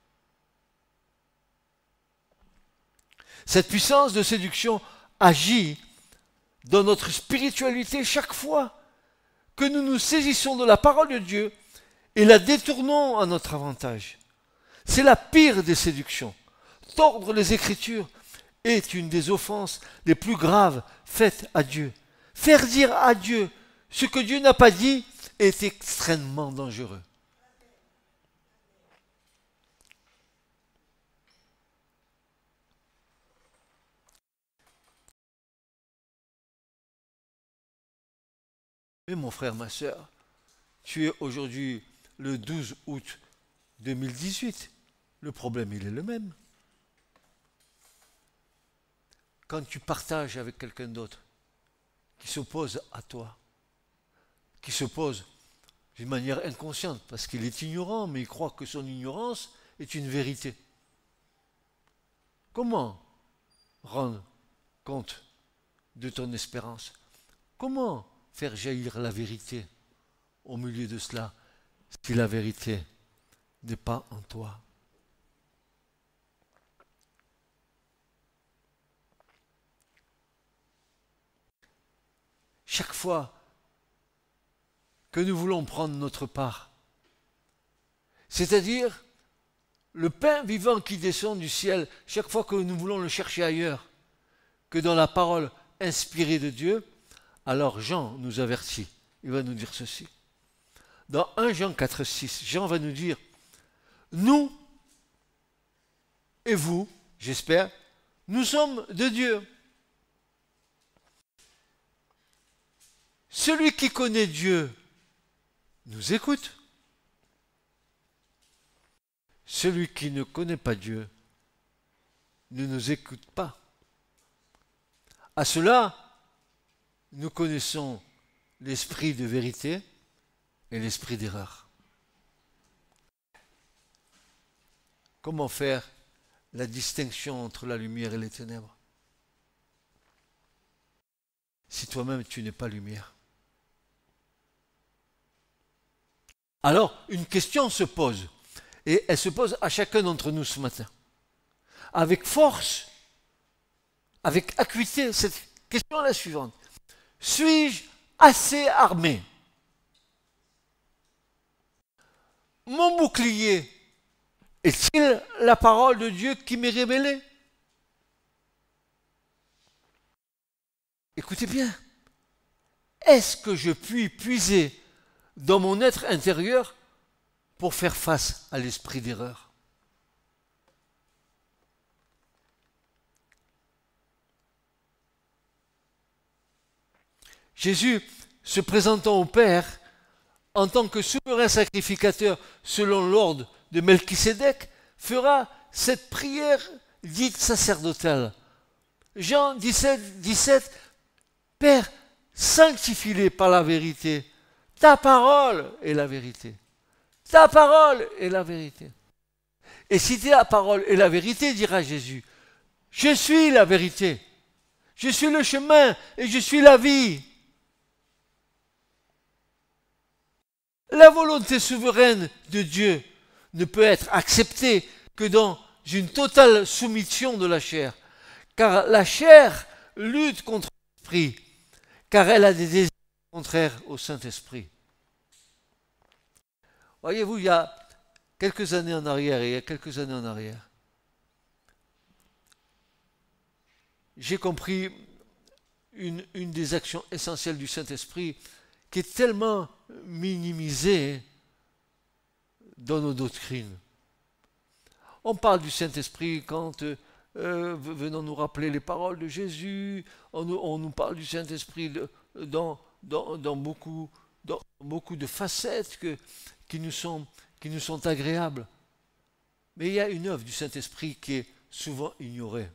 Cette puissance de séduction agit dans notre spiritualité chaque fois que nous nous saisissons de la parole de Dieu et la détournons à notre avantage. C'est la pire des séductions. Tordre les Écritures est une des offenses les plus graves faites à Dieu. Faire dire à Dieu ce que Dieu n'a pas dit est extrêmement dangereux. Mais mon frère, ma soeur, tu es aujourd'hui le 12 août 2018. Le problème, il est le même. Quand tu partages avec quelqu'un d'autre qui s'oppose à toi, qui s'oppose d'une manière inconsciente, parce qu'il est ignorant, mais il croit que son ignorance est une vérité. Comment rendre compte de ton espérance? Comment faire jaillir la vérité au milieu de cela, si la vérité n'est pas en toi? Chaque fois que nous voulons prendre notre part, c'est-à-dire le pain vivant qui descend du ciel, chaque fois que nous voulons le chercher ailleurs que dans la parole inspirée de Dieu, alors Jean nous avertit, il va nous dire ceci. Dans 1 Jean 4, 6, Jean va nous dire, nous et vous, j'espère, nous sommes de Dieu. Celui qui connaît Dieu nous écoute. Celui qui ne connaît pas Dieu ne nous écoute pas. À cela, nous connaissons l'esprit de vérité et l'esprit d'erreur. Comment faire la distinction entre la lumière et les ténèbres si toi-même tu n'es pas lumière? Alors, une question se pose, et elle se pose à chacun d'entre nous ce matin. Avec force, avec acuité, cette question est la suivante. Suis-je assez armé? Mon bouclier est-il la parole de Dieu qui m'est révélée? Écoutez bien, est-ce que je puis puiser dans mon être intérieur pour faire face à l'esprit d'erreur? Jésus, se présentant au Père en tant que souverain sacrificateur selon l'ordre de Melchisédek, fera cette prière dite sacerdotale. Jean 17, 17, Père, sanctifie-les par la vérité. Ta parole est la vérité. Ta parole est la vérité. Et si ta parole est la vérité, dira Jésus, je suis la vérité. Je suis le chemin et je suis la vie. La volonté souveraine de Dieu ne peut être acceptée que dans une totale soumission de la chair. Car la chair lutte contre l'esprit, car elle a des désirs contraires au Saint-Esprit. Voyez-vous, il y a quelques années en arrière, j'ai compris une des actions essentielles du Saint-Esprit qui est tellement minimisée dans nos doctrines. On parle du Saint-Esprit quand venant nous rappeler les paroles de Jésus. On nous parle du Saint-Esprit dans beaucoup de facettes qui nous sont agréables. Mais il y a une œuvre du Saint-Esprit qui est souvent ignorée.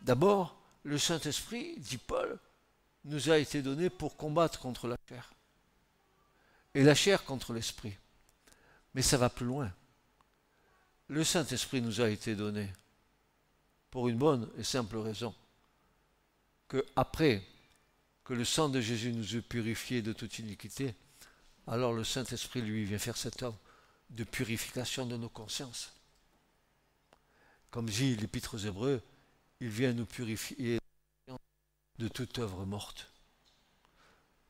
D'abord, le Saint-Esprit, dit Paul, nous a été donné pour combattre contre la chair. Et la chair contre l'esprit. Mais ça va plus loin. Le Saint-Esprit nous a été donné pour une bonne et simple raison. Que après que le sang de Jésus nous ait purifiés de toute iniquité, alors le Saint-Esprit, lui, vient faire cette œuvre de purification de nos consciences. Comme dit l'Épître aux Hébreux, il vient nous purifier de toute œuvre morte.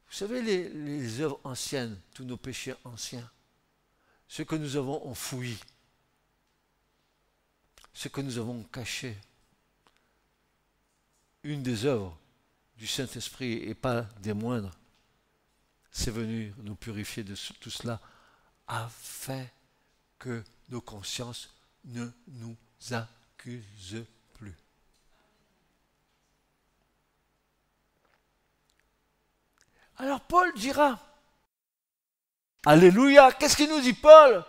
Vous savez, les œuvres anciennes, tous nos péchés anciens, ce que nous avons enfoui, ce que nous avons caché, une des œuvres du Saint-Esprit, et pas des moindres, c'est venu nous purifier de tout cela, afin que nos consciences ne nous accusent plus. Alors Paul dira, Alléluia, qu'est-ce qu'il nous dit Paul?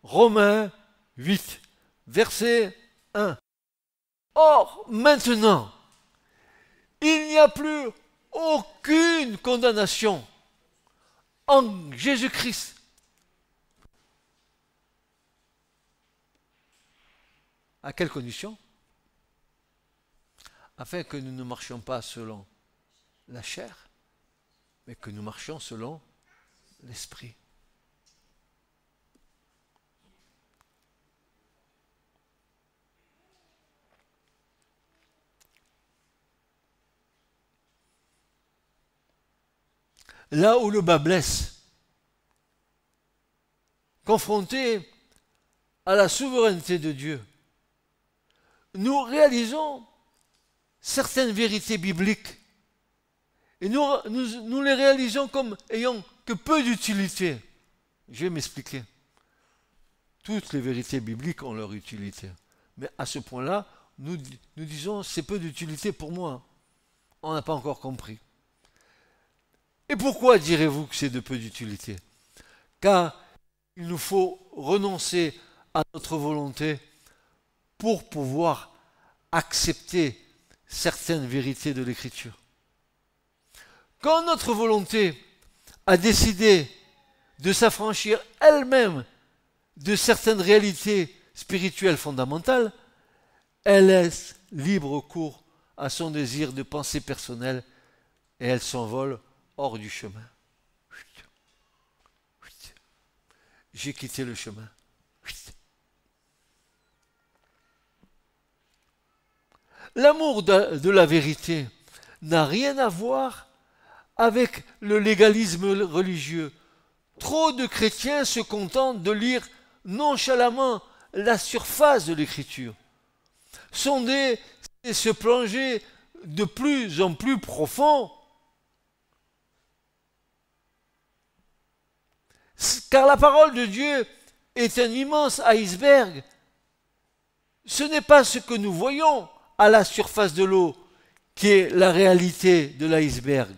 Romains 8, verset 1. Or, maintenant, il n'y a plus aucune condamnation en Jésus-Christ. À quelles conditions? Afin que nous ne marchions pas selon la chair, mais que nous marchions selon l'esprit. Là où le bas blesse, confronté à la souveraineté de Dieu, nous réalisons certaines vérités bibliques et nous les réalisons comme ayant que peu d'utilité. Je vais m'expliquer. Toutes les vérités bibliques ont leur utilité. Mais à ce point-là, nous disons c'est peu d'utilité pour moi. On n'a pas encore compris. Et pourquoi direz-vous que c'est de peu d'utilité? Car il nous faut renoncer à notre volonté pour pouvoir accepter certaines vérités de l'Écriture. Quand notre volonté a décidé de s'affranchir elle-même de certaines réalités spirituelles fondamentales, elle laisse libre cours à son désir de pensée personnelle et elle s'envole hors du chemin. J'ai quitté le chemin. L'amour de la vérité n'a rien à voir avec le légalisme religieux. Trop de chrétiens se contentent de lire nonchalamment la surface de l'Écriture. Sonder et se plonger de plus en plus profond. Car la parole de Dieu est un immense iceberg. Ce n'est pas ce que nous voyons à la surface de l'eau qui est la réalité de l'iceberg,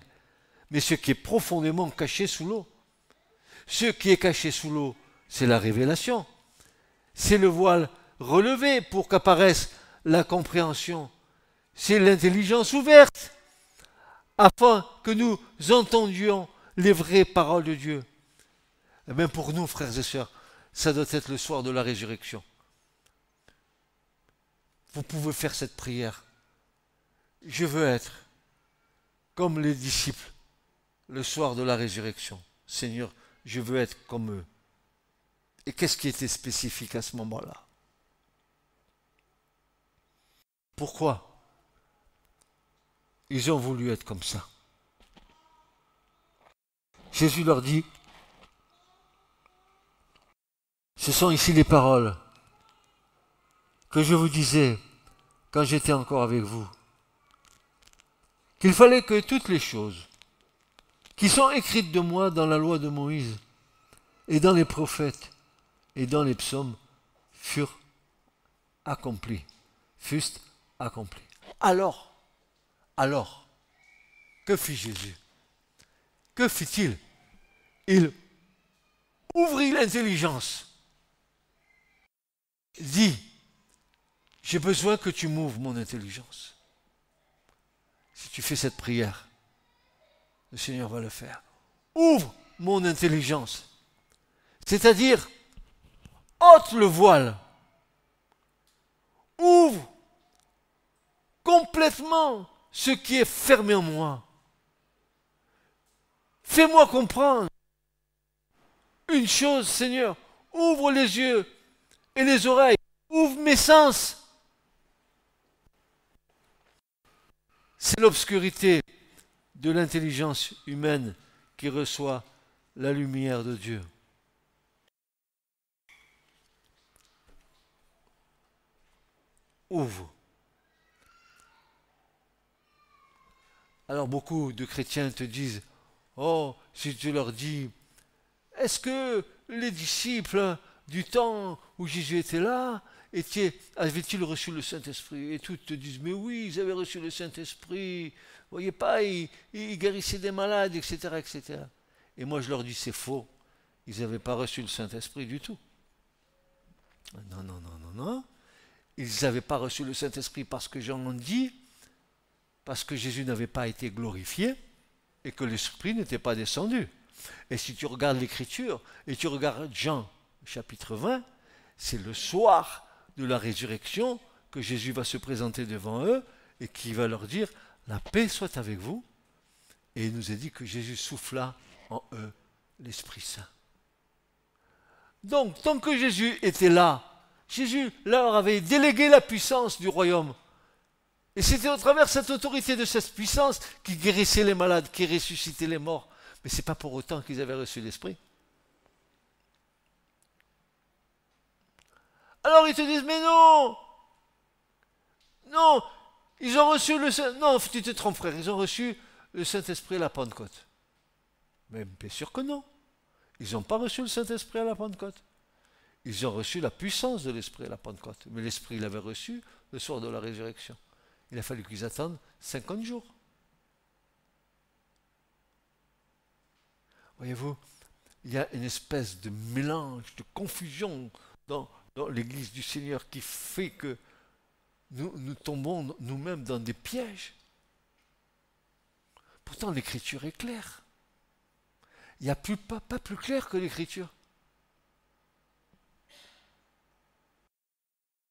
mais ce qui est profondément caché sous l'eau. Ce qui est caché sous l'eau, c'est la révélation. C'est le voile relevé pour qu'apparaisse la compréhension. C'est l'intelligence ouverte, afin que nous entendions les vraies paroles de Dieu. Eh bien pour nous, frères et sœurs, ça doit être le soir de la résurrection. Vous pouvez faire cette prière. Je veux être comme les disciples le soir de la résurrection. Seigneur, je veux être comme eux. Et qu'est-ce qui était spécifique à ce moment-là? Pourquoi ils ont voulu être comme ça? Jésus leur dit, ce sont ici les paroles que je vous disais quand j'étais encore avec vous, qu'il fallait que toutes les choses qui sont écrites de moi dans la loi de Moïse et dans les prophètes et dans les psaumes furent accomplis. Fussent accomplis. Alors, que fit Jésus? Que fit-il? Il ouvrit l'intelligence. Dit, j'ai besoin que tu m'ouvres mon intelligence. Si tu fais cette prière, le Seigneur va le faire. Ouvre mon intelligence. C'est-à-dire, ôte le voile. Ouvre complètement ce qui est fermé en moi. Fais-moi comprendre une chose, Seigneur. Ouvre les yeux et les oreilles. Ouvre mes sens. C'est l'obscurité de l'intelligence humaine qui reçoit la lumière de Dieu. Ouvre. Alors beaucoup de chrétiens te disent, oh, si tu leur dis, est-ce que les disciples du temps où Jésus était là, avaient-ils reçu le Saint-Esprit? Et tous te disent, mais oui, ils avaient reçu le Saint-Esprit. Vous voyez pas, ils guérissaient des malades, etc., etc. Et moi je leur dis, c'est faux. Ils n'avaient pas reçu le Saint-Esprit du tout. Non, non, non, non, non. Ils n'avaient pas reçu le Saint-Esprit parce que Jean en dit, parce que Jésus n'avait pas été glorifié et que l'Esprit n'était pas descendu. Et si tu regardes l'Écriture et tu regardes Jean chapitre 20, c'est le soir de la résurrection que Jésus va se présenter devant eux et qui va leur dire « La paix soit avec vous ». Et il nous est dit que Jésus souffla en eux l'Esprit Saint. Donc, tant que Jésus était là, Jésus leur avait délégué la puissance du royaume. Et c'était au travers de cette autorité, de cette puissance, qui guérissait les malades, qui ressuscitait les morts. Mais ce n'est pas pour autant qu'ils avaient reçu l'Esprit. Alors ils te disent, mais non, non, ils ont reçu le Saint... Non, tu te trompes frère, ils ont reçu le Saint-Esprit à la Pentecôte. Mais bien sûr que non. Ils n'ont pas reçu le Saint-Esprit à la Pentecôte. Ils ont reçu la puissance de l'Esprit à la Pentecôte. Mais l'Esprit, il l'avait reçu le soir de la résurrection. Il a fallu qu'ils attendent 50 jours. Voyez-vous, il y a une espèce de mélange, de confusion dans l'Église du Seigneur qui fait que nous tombons nous-mêmes dans des pièges. Pourtant, l'Écriture est claire. Il n'y a pas plus clair que l'Écriture.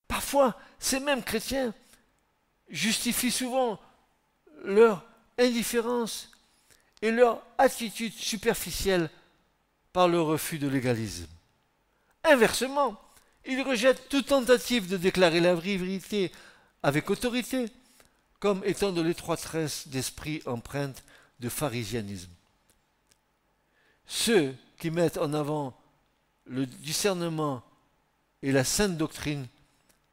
Parfois, ces mêmes chrétiens justifient souvent leur indifférence et leur attitude superficielle par le refus de l'égalisme. Inversement, ils rejettent toute tentative de déclarer la vérité avec autorité, comme étant de l'étroitesse d'esprit empreinte de pharisianisme. Ceux qui mettent en avant le discernement et la sainte doctrine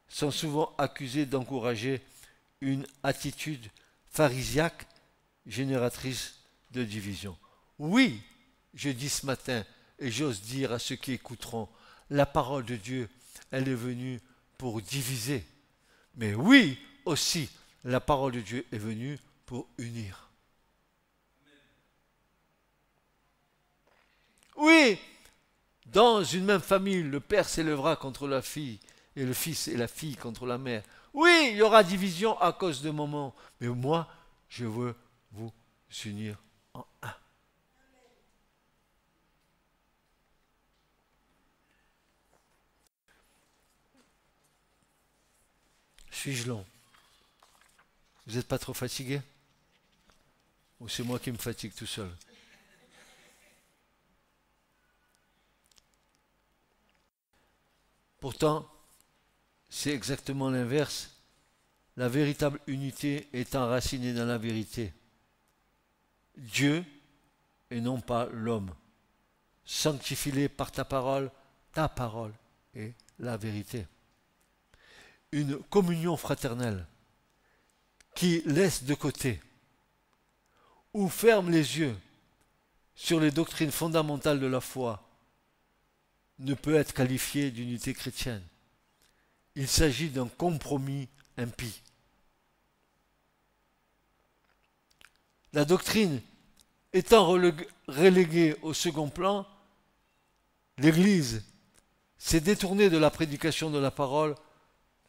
sont souvent accusés d'encourager une attitude pharisiaque génératrice de division. Oui, je dis ce matin, et j'ose dire à ceux qui écouteront, la parole de Dieu, elle est venue pour diviser. Mais oui, aussi, la parole de Dieu est venue pour unir. Oui, dans une même famille, le père s'élèvera contre la fille, et le fils et la fille contre la mère. Oui, il y aura division à cause de moments, mais moi, je veux vous unir en un. Suis-je long? Vous n'êtes pas trop fatigué? Ou c'est moi qui me fatigue tout seul? Pourtant, c'est exactement l'inverse. La véritable unité est enracinée dans la vérité. Dieu et non pas l'homme. Sanctifie-les par ta parole est la vérité. Une communion fraternelle qui laisse de côté ou ferme les yeux sur les doctrines fondamentales de la foi ne peut être qualifiée d'unité chrétienne. Il s'agit d'un compromis impie. La doctrine étant reléguée au second plan, l'Église s'est détournée de la prédication de la parole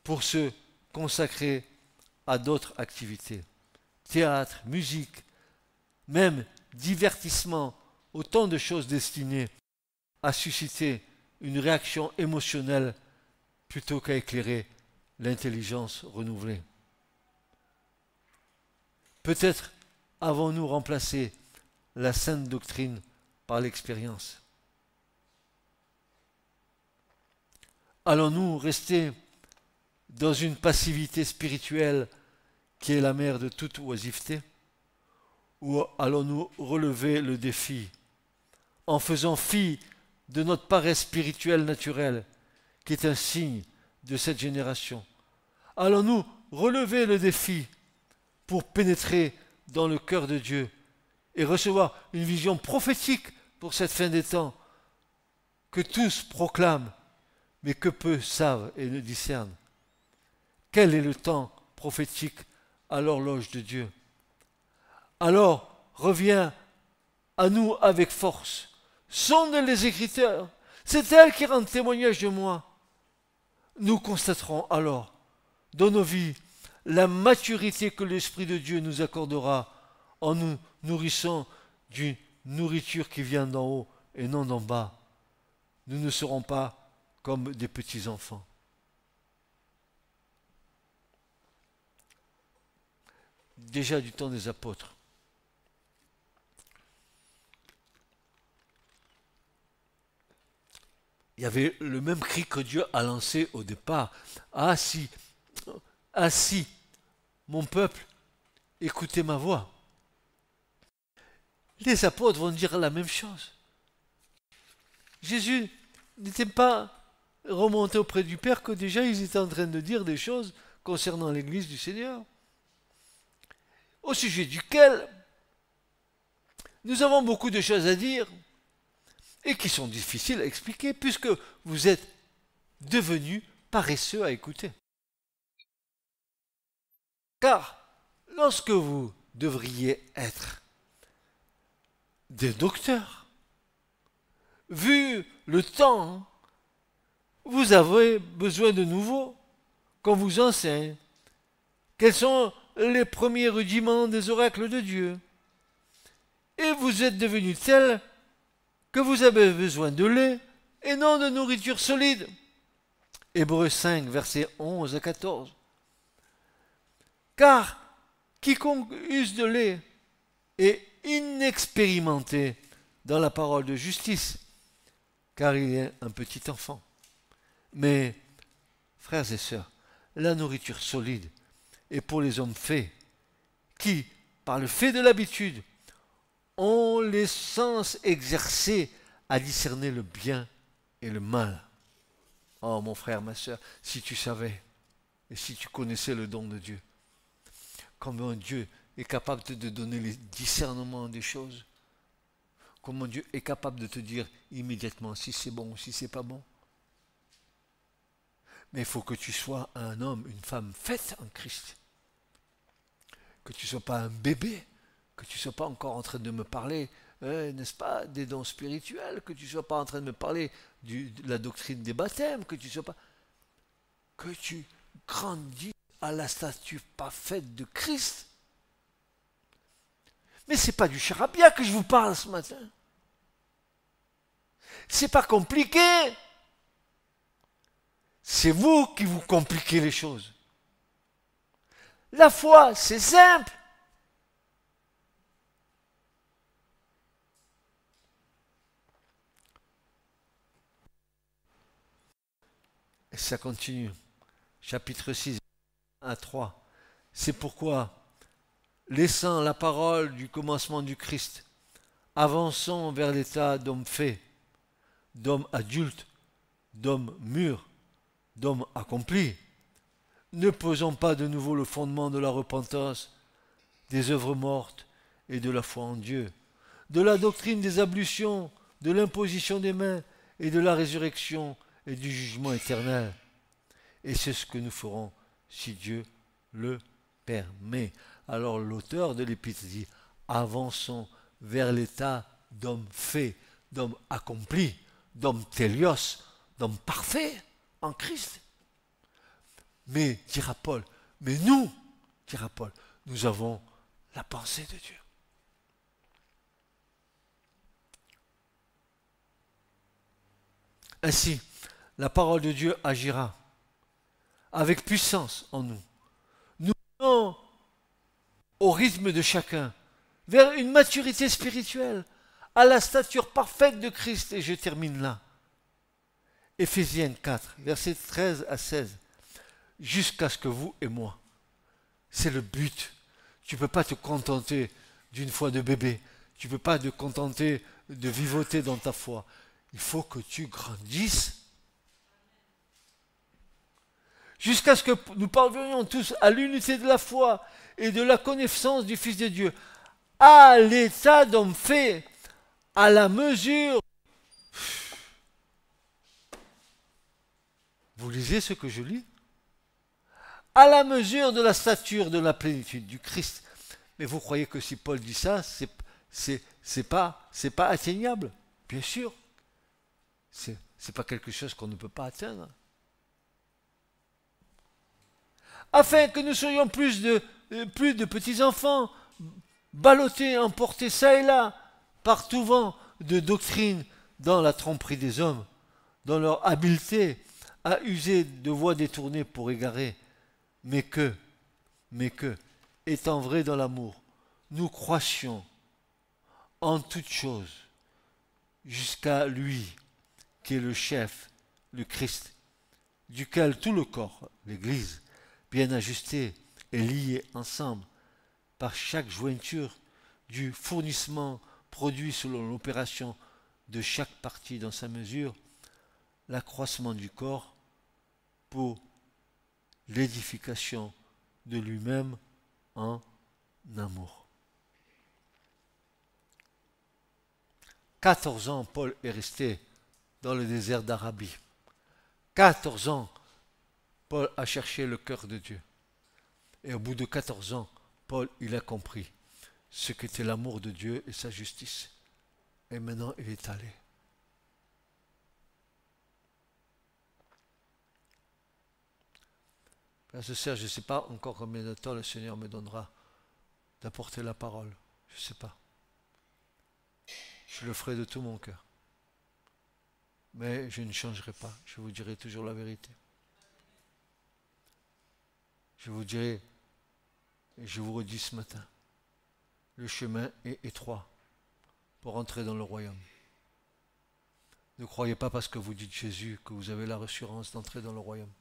pour se consacrer à d'autres activités. Théâtre, musique, même divertissement, autant de choses destinées à susciter une réaction émotionnelle plutôt qu'à éclairer l'intelligence renouvelée. Peut-être avons-nous remplacé la sainte doctrine par l'expérience. Allons-nous rester dans une passivité spirituelle qui est la mère de toute oisiveté? Ou allons-nous relever le défi en faisant fi de notre paresse spirituelle naturelle, qui est un signe de cette génération? Allons-nous relever le défi pour pénétrer dans le cœur de Dieu et recevoir une vision prophétique pour cette fin des temps que tous proclament, mais que peu savent et ne discernent? Quel est le temps prophétique à l'horloge de Dieu? Alors reviens à nous avec force. Sonde les Écritures, c'est elles qui rendent témoignage de moi. Nous constaterons alors dans nos vies la maturité que l'Esprit de Dieu nous accordera en nous nourrissant d'une nourriture qui vient d'en haut et non d'en bas. Nous ne serons pas comme des petits enfants. Déjà du temps des apôtres, il y avait le même cri que Dieu a lancé au départ. Ah si, mon peuple, écoutez ma voix. Les apôtres vont dire la même chose. Jésus n'était pas remonté auprès du Père que déjà ils étaient en train de dire des choses concernant l'Église du Seigneur, au sujet duquel nous avons beaucoup de choses à dire et qui sont difficiles à expliquer puisque vous êtes devenus paresseux à écouter. Car lorsque vous devriez être des docteurs, vu le temps, vous avez besoin de nouveau qu'on vous enseigne quels sont les premiers rudiments des oracles de Dieu. Et vous êtes devenus tels que vous avez besoin de lait et non de nourriture solide. Hébreux 5, versets 11 à 14. Car quiconque use de lait est inexpérimenté dans la parole de justice, car il est un petit enfant. Mais, frères et sœurs, la nourriture solide est pour les hommes faits, qui, par le fait de l'habitude, ont les sens exercés à discerner le bien et le mal. Oh mon frère, ma sœur, si tu savais, et si tu connaissais le don de Dieu, comment Dieu est capable de te donner les discernements des choses, comment Dieu est capable de te dire immédiatement si c'est bon ou si c'est pas bon. Mais il faut que tu sois un homme, une femme faite en Christ. Que tu ne sois pas un bébé, que tu ne sois pas encore en train de me parler, n'est-ce pas, des dons spirituels, que tu ne sois pas en train de me parler de la doctrine des baptêmes, que tu sois pas... Que tu grandis à la stature parfaite de Christ. Mais ce n'est pas du charabia que je vous parle ce matin. C'est pas compliqué. C'est vous qui vous compliquez les choses. La foi, c'est simple. Et ça continue. Chapitre 6, 1 à 3. C'est pourquoi, laissant la parole du commencement du Christ, avançons vers l'état d'homme fait, d'homme adulte, d'homme mûr, d'homme accompli. Ne posons pas de nouveau le fondement de la repentance, des œuvres mortes et de la foi en Dieu, de la doctrine des ablutions, de l'imposition des mains et de la résurrection et du jugement éternel. Et c'est ce que nous ferons si Dieu le permet. Alors l'auteur de l'épître dit, avançons vers l'état d'homme fait, d'homme accompli, d'homme télios, d'homme parfait en Christ. Mais, dira Paul, mais nous, dira Paul, nous avons la pensée de Dieu. Ainsi, la parole de Dieu agira avec puissance en nous. Nous venons au rythme de chacun, vers une maturité spirituelle, à la stature parfaite de Christ. Et je termine là. Éphésiens 4, versets 13 à 16. Jusqu'à ce que vous et moi, c'est le but. Tu ne peux pas te contenter d'une foi de bébé. Tu ne peux pas te contenter de vivoter dans ta foi. Il faut que tu grandisses. Jusqu'à ce que nous parvenions tous à l'unité de la foi et de la connaissance du Fils de Dieu, à l'état d'homme fait, à la mesure. Vous lisez ce que je lis? À la mesure de la stature de la plénitude du Christ. Mais vous croyez que si Paul dit ça, c'est pas atteignable? Bien sûr. C'est pas quelque chose qu'on ne peut pas atteindre. Afin que nous soyons plus de petits-enfants, ballottés, emportés ça et là, par tout vent de doctrine dans la tromperie des hommes, dans leur habileté à user de voies détournées pour égarer, mais que, étant vrai dans l'amour, nous croissions en toutes choses jusqu'à lui, qui est le chef, le Christ, duquel tout le corps, l'Église, bien ajusté et lié ensemble par chaque jointure du fournissement produit selon l'opération de chaque partie dans sa mesure, l'accroissement du corps pour l'édification de lui-même en amour. 14 ans, Paul est resté dans le désert d'Arabie. 14 ans, Paul a cherché le cœur de Dieu. Et au bout de 14 ans, Paul, il a compris ce qu'était l'amour de Dieu et sa justice. Et maintenant, il est allé. Frères et sœurs, je ne sais pas encore combien de temps le Seigneur me donnera d'apporter la parole. Je ne sais pas. Je le ferai de tout mon cœur. Mais je ne changerai pas. Je vous dirai toujours la vérité. Je vous dirai, et je vous redis ce matin, le chemin est étroit pour entrer dans le royaume. Ne croyez pas parce que vous dites Jésus que vous avez la assurance d'entrer dans le royaume.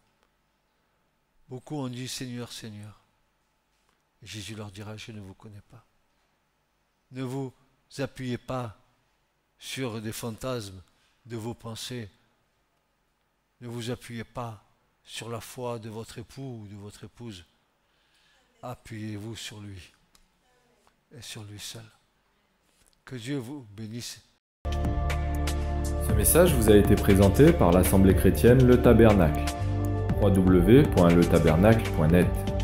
Beaucoup ont dit Seigneur, Seigneur. Et Jésus leur dira, je ne vous connais pas. Ne vous appuyez pas sur des fantasmes de vos pensées. Ne vous appuyez pas sur la foi de votre époux ou de votre épouse. Appuyez-vous sur lui et sur lui seul. Que Dieu vous bénisse.
Ce message vous a été présenté par l'Assemblée chrétienne Le Tabernacle. www.letabernacle.net